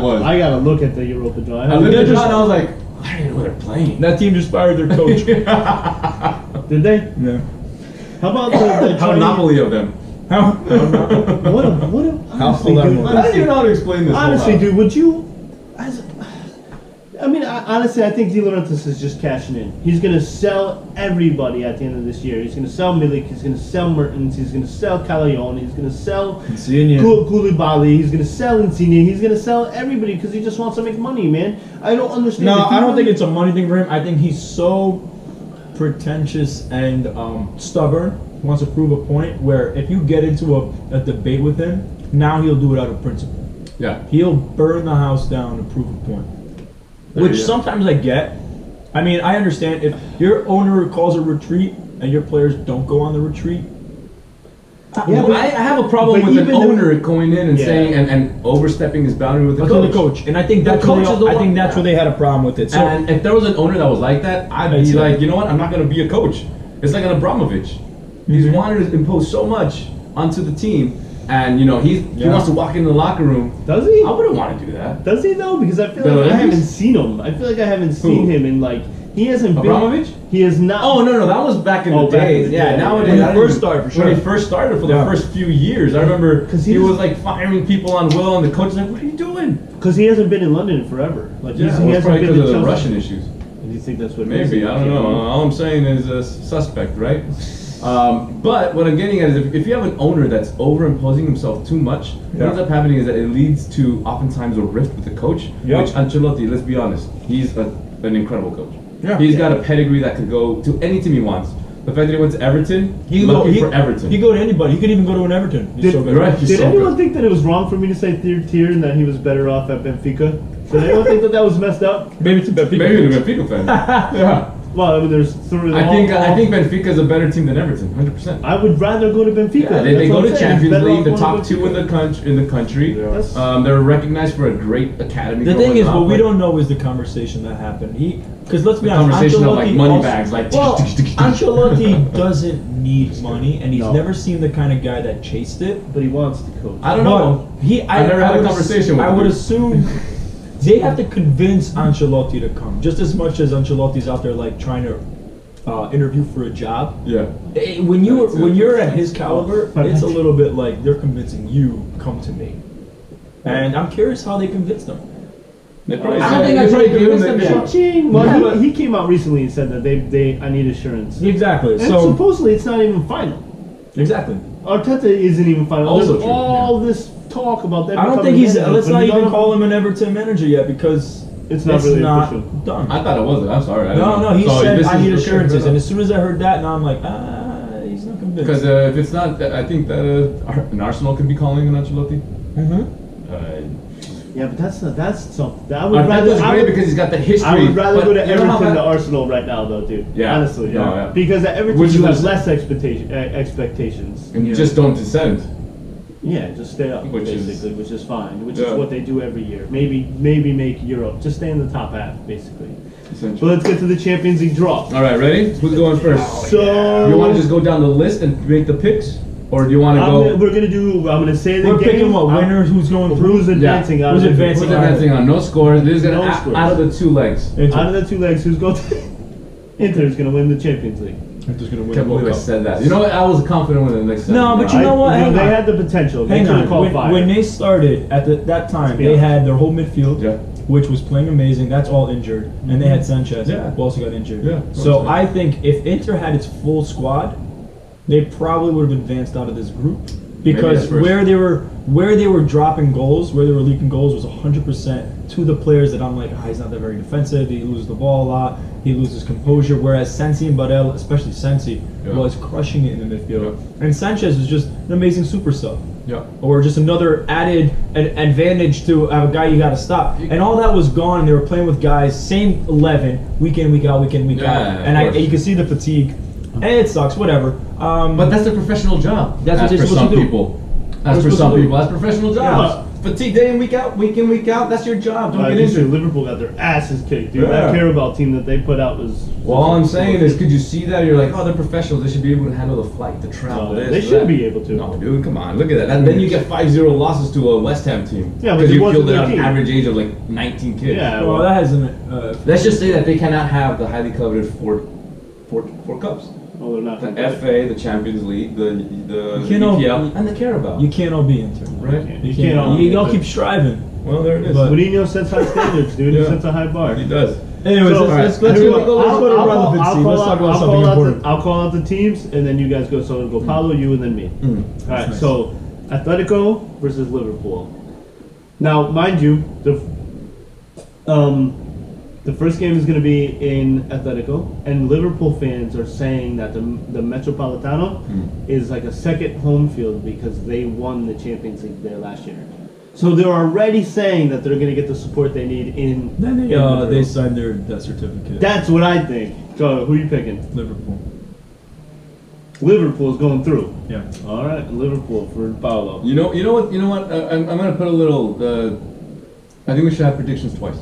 Speaker 1: was.
Speaker 2: I gotta look at the Europa draw.
Speaker 1: I looked at the draw, and I was like, I don't even know who they're playing.
Speaker 3: That team just fired their coach.
Speaker 2: Did they?
Speaker 3: Yeah.
Speaker 2: How about the
Speaker 1: How monopoly of them?
Speaker 2: What a honestly, dude,
Speaker 1: I don't even know how to explain this.
Speaker 2: Honestly, dude, would you? Honestly, I think De Laurentiis is just cashing in. He's going to sell everybody at the end of this year. He's going to sell Milik. He's going to sell Mertens. He's going to sell Calayon. He's going to sell Koulibaly. He's going to sell Insigne. He's going to sell everybody because he just wants to make money, man. I don't understand.
Speaker 3: No, I don't think it's a money thing for him. I think he's so pretentious and stubborn. He wants to prove a point where if you get into a debate with him, now he'll do it out of principle.
Speaker 1: Yeah.
Speaker 3: He'll burn the house down to prove a point. Which sometimes I get. I mean, I understand if your owner calls a retreat and your players don't go on the retreat.
Speaker 1: Yeah, but I have a problem with an owner going in and saying and overstepping his boundary with the coach.
Speaker 3: And I think that's where they had a problem with it. So,
Speaker 1: and if there was an owner that was like that, I'd be like, you know what? I'm not going to be a coach. It's like an Abramovich. He's wanted to impose so much onto the team. And, you know, he wants to walk into the locker room.
Speaker 2: Does he?
Speaker 1: I wouldn't want to do that.
Speaker 2: Does he, though? Because I feel like I haven't seen him. I feel like I haven't seen him in, like, he hasn't
Speaker 1: Abramovich?
Speaker 2: He has not.
Speaker 1: Oh, no, that was back in the days. Yeah, nowadays.
Speaker 3: When he first started, for sure.
Speaker 1: When he first started for the first few years. I remember he was, like, firing people on will, and the coach was like, what are you doing?
Speaker 2: Because he hasn't been in London forever. Like,
Speaker 1: he hasn't
Speaker 2: probably
Speaker 1: been because of the Russian issues.
Speaker 2: Do you think that's what
Speaker 1: Maybe, I don't know. All I'm saying is a suspect, right? But what I'm getting at is if you have an owner that's overimposing himself too much, what ends up happening is that it leads to oftentimes a rift with the coach, which Ancelotti, let's be honest, he's an incredible coach. Yeah. He's got a pedigree that could go to any team he wants. The fact that he went to Everton, for Everton.
Speaker 3: He could go to anybody. He could even go to an Everton. He's so good.
Speaker 2: Did anyone think that it was wrong for me to say third tier and that he was better off at Benfica? Did anyone think that was messed up?
Speaker 3: Maybe it's a Benfica.
Speaker 1: Maybe the Benfica fan. Yeah.
Speaker 2: Well, I mean, there's three.
Speaker 1: I think Benfica is a better team than Everton, 100%.
Speaker 2: I would rather go to Benfica.
Speaker 1: Yeah, they go to Champions League, the top two in the country. Yeah. They're recognized for a great academy.
Speaker 3: The thing is, what we don't know is the conversation that happened. Because let's be honest,
Speaker 1: conversation of like money bags, like.
Speaker 3: Well, Ancelotti doesn't need money, and he's never seen the kind of guy that chased it.
Speaker 2: But he wants to coach.
Speaker 1: I don't know.
Speaker 3: I
Speaker 1: never had a conversation with him.
Speaker 3: I would assume. They have to convince Ancelotti to come, just as much as Ancelotti's out there like trying to interview for a job.
Speaker 1: Yeah.
Speaker 3: When you're at his caliber, it's a little bit like they're convincing you, come to me. And I'm curious how they convinced them.
Speaker 1: I don't think I tried giving them
Speaker 2: the Well, he came out recently and said that I need assurance.
Speaker 3: Exactly.
Speaker 2: And so supposedly it's not even final.
Speaker 3: Exactly.
Speaker 2: Arteta isn't even final.
Speaker 1: Also
Speaker 2: There's all this talk about that.
Speaker 3: I don't think he's. Let's not even call him an Everton manager yet because
Speaker 2: it's not really official.
Speaker 3: Done.
Speaker 1: I thought it was. I'm sorry.
Speaker 3: No. He said I need assurances, and as soon as I heard that, now I'm like, he's not convinced.
Speaker 1: Because if it's not, I think that an Arsenal could be calling an Ancelotti.
Speaker 2: Yeah, but that's something. I
Speaker 1: would rather. Great because he's got the history.
Speaker 2: I would rather go to Everton than Arsenal right now, though, dude. Yeah. Honestly, yeah. Because at Everton you have less expectations.
Speaker 1: And you just don't descend.
Speaker 2: Yeah, just stay up, which is fine. Which is what they do every year. Maybe make Europe. Just stay in the top half, basically. So let's get to the Champions League draw.
Speaker 1: All right, ready? Who's going first?
Speaker 2: So
Speaker 1: you want to just go down the list and make the picks? Or do you want to go?
Speaker 2: I'm going to say the
Speaker 3: We're
Speaker 2: game.
Speaker 3: Picking what winners, who's going through,
Speaker 2: who's advancing on.
Speaker 3: Who's advancing
Speaker 1: on? No scores. This is gonna out of the two legs.
Speaker 2: Out of the two legs, who's going to? Inter's going to win the Champions League.
Speaker 3: Inter's going to win.
Speaker 1: Can't believe I said that. You know what? I was confident with the next.
Speaker 3: No, but you know what?
Speaker 2: They had the potential. They could have qualified.
Speaker 3: When they started at that time, they had their whole midfield.
Speaker 1: Yeah.
Speaker 3: Which was playing amazing. That's all injured, and they had Sanchez, who also got injured.
Speaker 1: Yeah.
Speaker 3: So I think if Inter had its full squad, they probably would have advanced out of this group because where they were dropping goals, where they were leaking goals, was 100% to the players that I'm like, he's not that very defensive. He loses the ball a lot. He loses composure. Whereas Sensi and Barella, especially Sensi, was crushing it in the midfield, and Sanchez was just an amazing super sub.
Speaker 1: Yeah.
Speaker 3: Or just another added advantage to have a guy you got to stop. And all that was gone, and they were playing with guys, same 11, week in, week out, week in, week out. And you can see the fatigue. And it sucks, whatever.
Speaker 1: But that's a professional job.
Speaker 3: That's what they're supposed to do.
Speaker 1: That's for some people. That's professional jobs. fatigue day in, week out. That's your job. Don't get injured.
Speaker 2: Liverpool got their asses kicked, dude. That Carabao team that they put out was.
Speaker 1: Well, all I'm saying is, could you see that? You're like, oh, they're professionals. They should be able to handle the flight, the travel.
Speaker 2: They should be able to.
Speaker 1: No, dude, come on, look at that. And then you get 5-0 losses to a West Ham team.
Speaker 2: Yeah,
Speaker 1: because you fielded out an average age of like 19 kids.
Speaker 3: Yeah, well, that hasn't.
Speaker 1: Let's just say that they cannot have the highly coveted four cups.
Speaker 2: Oh, they're not.
Speaker 1: The FA, the Champions League, the EPL, and the Carabao.
Speaker 3: You can't all be Inter,
Speaker 1: right?
Speaker 3: You can't all. You all keep striving.
Speaker 1: Well, there it is.
Speaker 2: Mourinho sets high standards, dude. He sets a high bar.
Speaker 1: He does.
Speaker 3: Anyways, let's go to relevancy. Let's talk about something important.
Speaker 2: I'll call out the teams, and then you guys go. So it'll go Paulo, you, and then me. All right. Nice. So Atletico versus Liverpool. Now, mind you, the first game is going to be in Atletico, and Liverpool fans are saying that the Metropolitano is like a second home field because they won the Champions League there last year. So they're already saying that they're going to get the support they need in.
Speaker 3: Then they signed their death certificate.
Speaker 2: That's what I think. So who are you picking?
Speaker 3: Liverpool.
Speaker 2: Liverpool's going through.
Speaker 3: Yeah.
Speaker 2: All right, Liverpool for Paulo.
Speaker 1: You know what? I'm going to put a little. I think we should have predictions twice.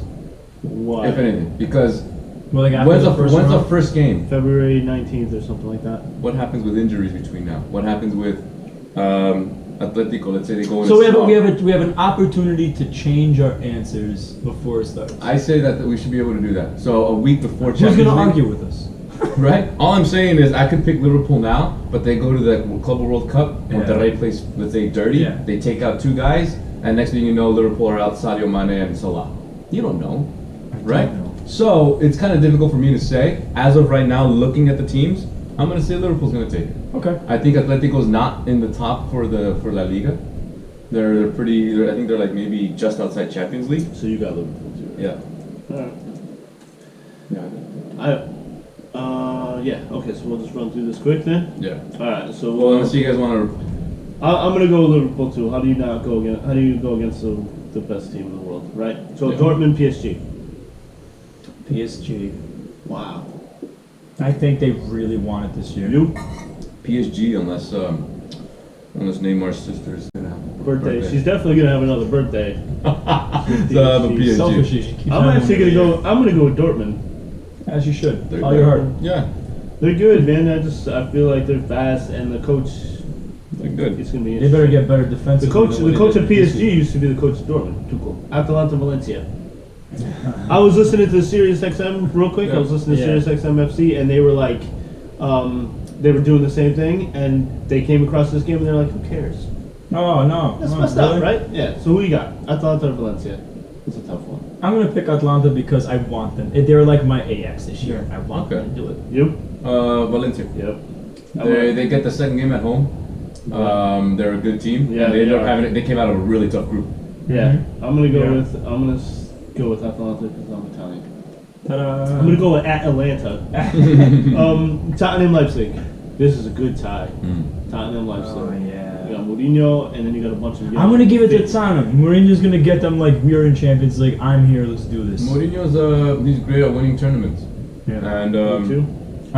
Speaker 2: Why?
Speaker 1: If anything, because
Speaker 3: when's
Speaker 1: the first game?
Speaker 2: February 19th or something like that.
Speaker 1: What happens with injuries between now? What happens with Atletico? Let's say they go in.
Speaker 3: So we have an opportunity to change our answers before it starts.
Speaker 1: I say that we should be able to do that. So a week before
Speaker 3: Champions League. Who's going to argue with us?
Speaker 1: Right? All I'm saying is I could pick Liverpool now, but they go to the Club World Cup, Monterrey plays, let's say, dirty. Yeah. They take out 2 guys, and next thing you know, Liverpool are out Sadio Mane and Salah. You don't know. Right? So it's kind of difficult for me to say. As of right now, looking at the teams, I'm going to say Liverpool's going to take it.
Speaker 3: Okay.
Speaker 1: I think Atletico's not in the top for La Liga. They're pretty. I think they're like maybe just outside Champions League.
Speaker 2: So you got Liverpool too.
Speaker 1: Yeah.
Speaker 2: All right. Yeah. Okay. So we'll just run through this quick then.
Speaker 1: Yeah.
Speaker 2: All right. So
Speaker 1: unless you guys want to.
Speaker 2: I'm going to go with Liverpool too. How do you go against the best team in the world? Right. So Dortmund, PSG.
Speaker 3: PSG.
Speaker 2: Wow.
Speaker 3: I think they really want it this year.
Speaker 2: You?
Speaker 1: PSG, unless Neymar's sister's gonna have a
Speaker 2: birthday. She's definitely gonna have another birthday.
Speaker 1: So have a PSG.
Speaker 3: Selfish.
Speaker 2: I'm gonna go with Dortmund.
Speaker 3: As you should. All your heart.
Speaker 1: Yeah.
Speaker 2: They're good, man. I feel like they're fast, and the coach.
Speaker 1: They're good.
Speaker 2: It's gonna be.
Speaker 3: They better get better defensive.
Speaker 2: The coach of PSG used to be the coach of Dortmund. Too cool. Atalanta Valencia. I was listening to Sirius XM real quick. I was listening to Sirius XM FC, and they were like, they were doing the same thing, and they came across this game, and they're like, "Who cares?"
Speaker 3: Oh no,
Speaker 2: that's messed up, right? Yeah. So who you got? Atalanta or Valencia? It's a tough one.
Speaker 3: I'm gonna pick Atalanta because I want them. They're like my Ajax this year. I want them to do it.
Speaker 2: You?
Speaker 1: Valencia.
Speaker 2: Yep.
Speaker 1: They get the second game at home. They're a good team.
Speaker 2: Yeah.
Speaker 1: And they ended up having it. They came out of a really tough group.
Speaker 2: Yeah. I'm gonna go with Atalanta because I'm Italian.
Speaker 3: Ta-da.
Speaker 2: I'm gonna go with Atlanta. Tottenham Leipzig. This is a good tie. Tottenham Leipzig.
Speaker 3: Oh yeah.
Speaker 2: You got Mourinho, and then you got a bunch of.
Speaker 3: I'm gonna give it to Tottenham. Mourinho's gonna get them like we are in Champions League. I'm here. Let's do this.
Speaker 1: Mourinho's he's great at winning tournaments.
Speaker 3: Yeah.
Speaker 1: And
Speaker 3: I don't know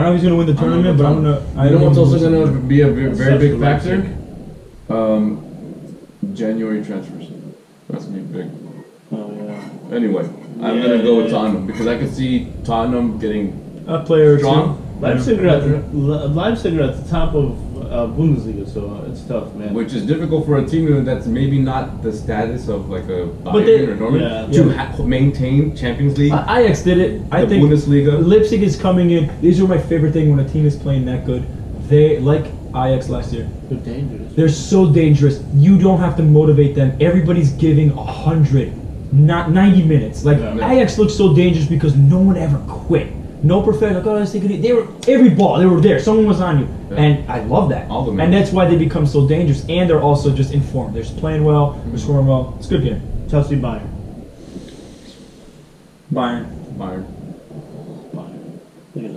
Speaker 3: if he's gonna win the tournament, but I'm gonna.
Speaker 1: You know what's also gonna be a very big factor? January transfers. That's gonna be big.
Speaker 2: Oh yeah.
Speaker 1: Anyway, I'm gonna go with Tottenham because I could see Tottenham getting
Speaker 3: a player
Speaker 1: strong.
Speaker 2: Leipzig are at the top of Bundesliga, so it's tough, man.
Speaker 1: Which is difficult for a team that's maybe not the status of like a Bayern or Dortmund to maintain Champions League.
Speaker 3: Ajax did it. I think
Speaker 1: Bundesliga.
Speaker 3: Leipzig is coming in. These are my favorite thing when a team is playing that good. They like Ajax last year.
Speaker 2: They're dangerous.
Speaker 3: They're so dangerous. You don't have to motivate them. Everybody's giving 100, not 90 minutes. Like Ajax looks so dangerous because no one ever quit. No perfect. Like, oh, let's take it. They were every ball. They were there. Someone was on you, and I love that. And that's why they become so dangerous. And they're also just informed. They're just playing well. They're scoring well. It's a good game.
Speaker 2: Chelsea, Bayern.
Speaker 1: Bayern.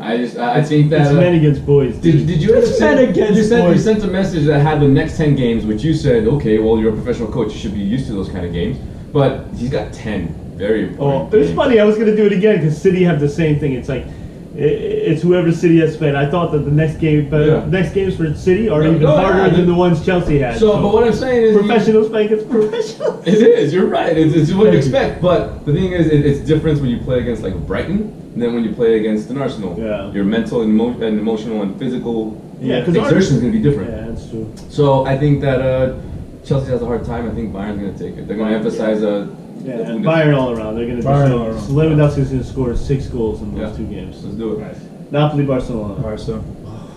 Speaker 1: I think that
Speaker 2: it's men against boys.
Speaker 1: Did you ever you sent a message that had the next 10 games, which you said, okay, well, you're a professional coach, you should be used to those kind of games. But he's got 10 very important.
Speaker 2: It was funny. I was gonna do it again because City have the same thing. It's like It's whoever City has played. I thought that the next games for City are even harder than the ones Chelsea had.
Speaker 1: So, but what I'm saying is,
Speaker 2: professionals playing against professionals.
Speaker 1: It is. You're right. It's what you expect. But the thing is, it's different when you play against like Brighton than when you play against an Arsenal.
Speaker 2: Yeah.
Speaker 1: Your mental and emotional and physical exertion is going to be different.
Speaker 2: Yeah, that's true.
Speaker 1: So I think that Chelsea has a hard time. I think Bayern's going to take it. They're going to emphasize
Speaker 2: and Bayern all around. They're going to do Lewandowski's going to score 6 goals in those 2 games.
Speaker 1: Let's do it.
Speaker 2: Right. Napoli, Barcelona.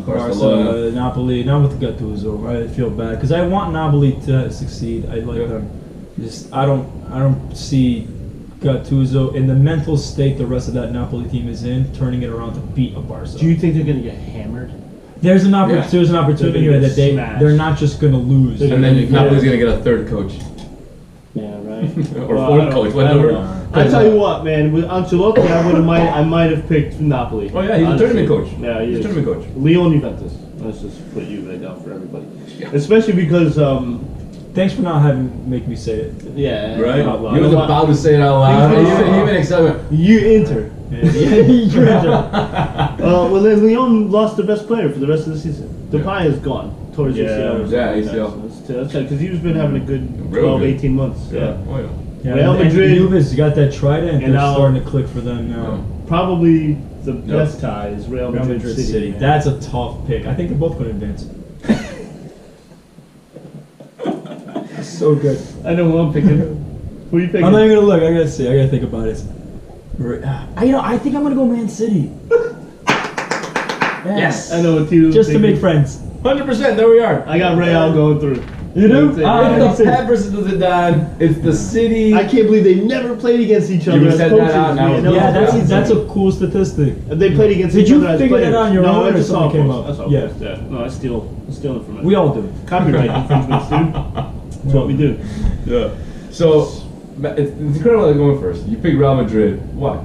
Speaker 3: Barca, Napoli, not with Gattuso. I feel bad because I want Napoli to succeed. I like them. I don't see Gattuso in the mental state the rest of that Napoli team is in, turning it around to beat a Barca.
Speaker 2: Do you think they're going to get hammered?
Speaker 3: There's an opportunity here that they're not just going to lose.
Speaker 1: And then Napoli's going to get a 3rd coach.
Speaker 2: Yeah, right.
Speaker 1: Or 4th coach, whatever.
Speaker 2: I tell you what, man. With Ancelotti, I might have picked Napoli.
Speaker 1: Oh yeah, he's a tournament coach.
Speaker 2: Yeah, he's
Speaker 1: a tournament coach.
Speaker 2: Lyon Juventus. Let's just put you right down for everybody.
Speaker 1: Yeah.
Speaker 2: Especially because.
Speaker 3: Thanks for not make me say it.
Speaker 2: Yeah.
Speaker 1: Right. He was about to say it out loud. He even excited.
Speaker 2: You enter.
Speaker 3: You're Inter.
Speaker 2: Well, then Lyon lost their best player for the rest of the season. Depay is gone towards ACL.
Speaker 1: Yeah, ACL.
Speaker 2: That's because he's been having a good 12, 18 months. Yeah.
Speaker 1: Oh yeah.
Speaker 3: Yeah,
Speaker 2: Real Madrid,
Speaker 3: and Juve's got that trident.
Speaker 2: And
Speaker 3: they're starting to click for them now.
Speaker 2: Probably the best tie is Real Madrid City.
Speaker 3: That's a tough pick. I think they're both going to advance. That's so good.
Speaker 2: I know who I'm picking. Who are you picking?
Speaker 3: I'm not even going to look. I got to see. I got to think about it. I think I'm going to go Man City.
Speaker 1: Yes.
Speaker 2: I know what team.
Speaker 3: Just to make friends.
Speaker 1: 100%. There we are.
Speaker 2: I got Real going through.
Speaker 3: You do?
Speaker 1: It's the Pep versus the Zidane. It's the City.
Speaker 2: I can't believe they never played against each other as
Speaker 1: said
Speaker 2: coaches.
Speaker 1: that out now.
Speaker 3: Yeah, that's a cool statistic.
Speaker 2: They played against each other as players.
Speaker 3: Did you figure that out on your own
Speaker 2: I
Speaker 3: or
Speaker 2: just saw
Speaker 3: something came
Speaker 2: post.
Speaker 3: up?
Speaker 2: Yeah. No, I steal from it.
Speaker 3: We all do.
Speaker 2: Copyright infringements, dude. That's what we do.
Speaker 1: Yeah. So, it's incredible that going first. You picked Real Madrid. Why?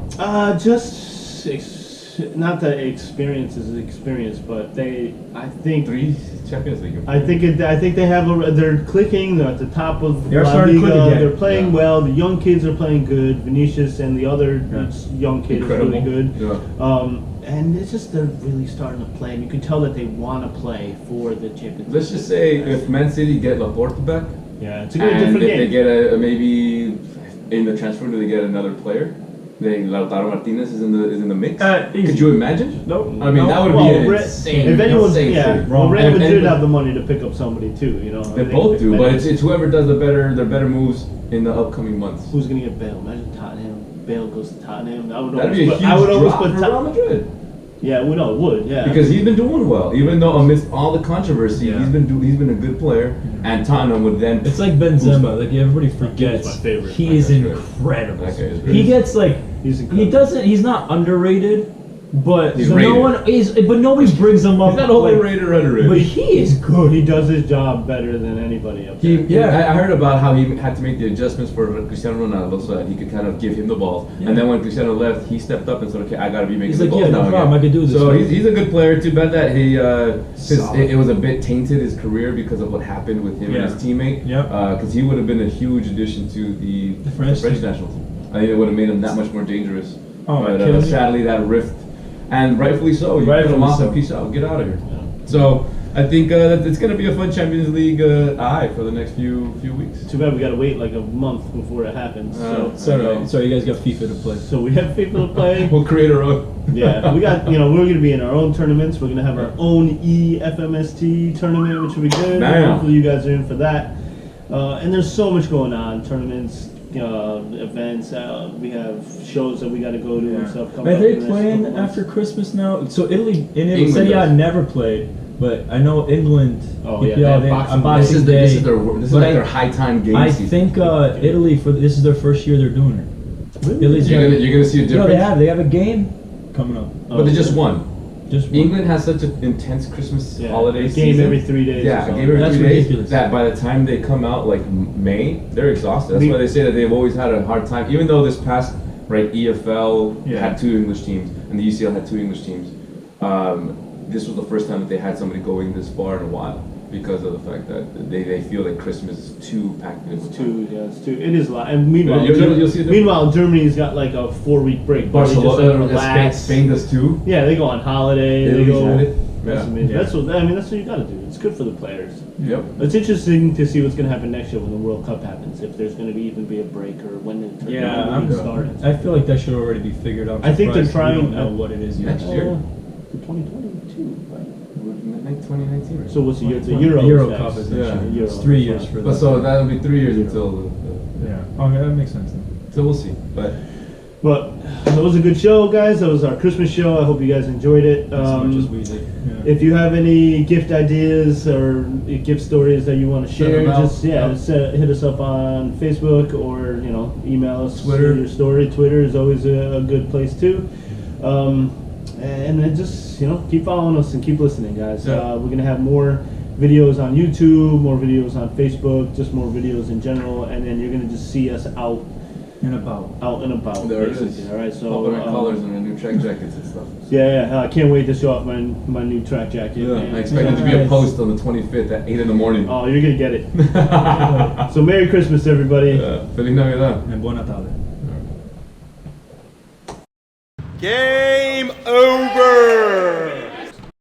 Speaker 2: Not that experience is experience, but I think
Speaker 1: 3 Champions League.
Speaker 2: I think they have they're clicking. They're at the top of
Speaker 3: They're
Speaker 2: La
Speaker 3: starting to
Speaker 2: Liga.
Speaker 3: click again.
Speaker 2: They're playing well. The young kids are playing good. Vinicius and the other young kid is really good.
Speaker 1: Yeah.
Speaker 2: And it's just they're really starting to play. And you can tell that they want to play for the Champions League.
Speaker 1: Let's just say if Man City get Laporte back,
Speaker 2: it's a different
Speaker 1: if
Speaker 2: game.
Speaker 1: they get maybe in the transfer, do they get another player? Lautaro Martinez is in the mix. Could you imagine?
Speaker 2: Nope.
Speaker 1: I mean, that would be insane.
Speaker 2: If anyone's,
Speaker 1: wrong.
Speaker 2: Real Madrid have the money to pick up somebody too. You know,
Speaker 1: They both do, but it's whoever does the better moves in the upcoming months.
Speaker 2: Who's gonna get Bale? Imagine Tottenham. Bale goes to Tottenham.
Speaker 1: That'd be a huge drop for Real Madrid.
Speaker 2: Yeah, it would. Yeah.
Speaker 1: Because he's been doing well, even though amidst all the controversy, he's been a good player, and Tottenham would then.
Speaker 3: It's like Benzema. Like everybody forgets.
Speaker 2: He's my favorite.
Speaker 3: He is incredible.
Speaker 1: That guy is great.
Speaker 3: He gets like
Speaker 2: He's
Speaker 3: he's not underrated, but
Speaker 1: He's
Speaker 3: but nobody brings him up.
Speaker 1: He's not overrated or underrated.
Speaker 3: But he is good.
Speaker 2: He does his job better than anybody up there.
Speaker 1: I heard about how he had to make the adjustments for Cristiano Ronaldo so that he could kind of give him the ball. Yeah. And then when Cristiano left, he stepped up and said, "Okay, I got to be making the balls now."
Speaker 3: No problem. I can do this.
Speaker 1: So he's a good player. Too bad that it was a bit tainted his career because of what happened with him and his teammate. Because he would have been a huge addition to the French national team. I think it would have made him that much more dangerous. But sadly, that rift. And rightfully so. You cut him off and peace out. Get out of here. Yeah. So I think that it's going to be a fun Champions League for the next few weeks.
Speaker 2: Too bad we got to wait like a month before it happens.
Speaker 3: So you guys got FIFA to play.
Speaker 2: So we have FIFA to play.
Speaker 1: We'll create our own.
Speaker 2: Yeah, we got. We're going to be in our own tournaments. We're going to have our own FMST tournament, which will be good. Hopefully you guys are in for that. And there's so much going on. Tournaments. Events, we have shows that we got to go to and stuff.
Speaker 3: Are they playing after Christmas now? So Italy Serie A never played, but I know England.
Speaker 1: This is like their high time game.
Speaker 3: I think Italy this is their first year they're doing it.
Speaker 1: Really? You're gonna see a difference.
Speaker 3: No, they have a game coming up,
Speaker 1: but they just won. England has such an intense Christmas holiday
Speaker 2: game
Speaker 1: season.
Speaker 2: every 3 days.
Speaker 1: Yeah, game every 3 days. That by the time they come out like May, they're exhausted. That's why they say that they've always had a hard time. Even though this past EFL had 2 English teams and the UCL had 2 English teams. This was the first time that they had somebody going this far in a while. because of the fact that they feel that Christmas is too packed in.
Speaker 2: It's too. It is a lot. And meanwhile,
Speaker 1: you'll see
Speaker 2: Germany's got like a 4-week break.
Speaker 1: Barcelona, Spain does too.
Speaker 2: Yeah, they go on holiday. They go.
Speaker 1: That's
Speaker 2: amazing. That's what you got to do. It's good for the players.
Speaker 1: Yep.
Speaker 2: It's interesting to see what's going to happen next year when the World Cup happens. If there's going to even be a break or when the tournament starts.
Speaker 3: I feel like that should already be figured out.
Speaker 2: I think they're trying.
Speaker 3: We don't know what it is
Speaker 1: next year.
Speaker 2: For 2022, right?
Speaker 1: 2019. Right?
Speaker 2: So what's the year? The
Speaker 3: Euro Cup is next year. It's 3 years for that.
Speaker 1: So that'll be 3 years until.
Speaker 3: Okay, that makes sense then.
Speaker 1: So we'll see, but
Speaker 2: that was a good show, guys. That was our Christmas show. I hope you guys enjoyed it.
Speaker 3: As much as we did. Yeah.
Speaker 2: If you have any gift ideas or gift stories that you want to share, just hit us up on Facebook or email us.
Speaker 1: Twitter.
Speaker 2: Your story. Twitter is always a good place too. And then just keep following us and keep listening, guys.
Speaker 1: Yeah.
Speaker 2: We're gonna have more videos on YouTube, more videos on Facebook, just more videos in general, and then you're gonna just see us out and about.
Speaker 1: There it
Speaker 2: basically.
Speaker 1: is.
Speaker 2: All right, so
Speaker 1: popping our colors and our new track jackets and stuff.
Speaker 2: Yeah, I can't wait to show off my new track jacket.
Speaker 1: Yeah,
Speaker 2: man.
Speaker 1: I expect it to be a post on the 25th at 8 in the morning.
Speaker 2: Oh, you're gonna get it. So Merry Christmas, everybody.
Speaker 1: Feliz Navidad.
Speaker 3: And buona tarde.
Speaker 1: ¿Qué?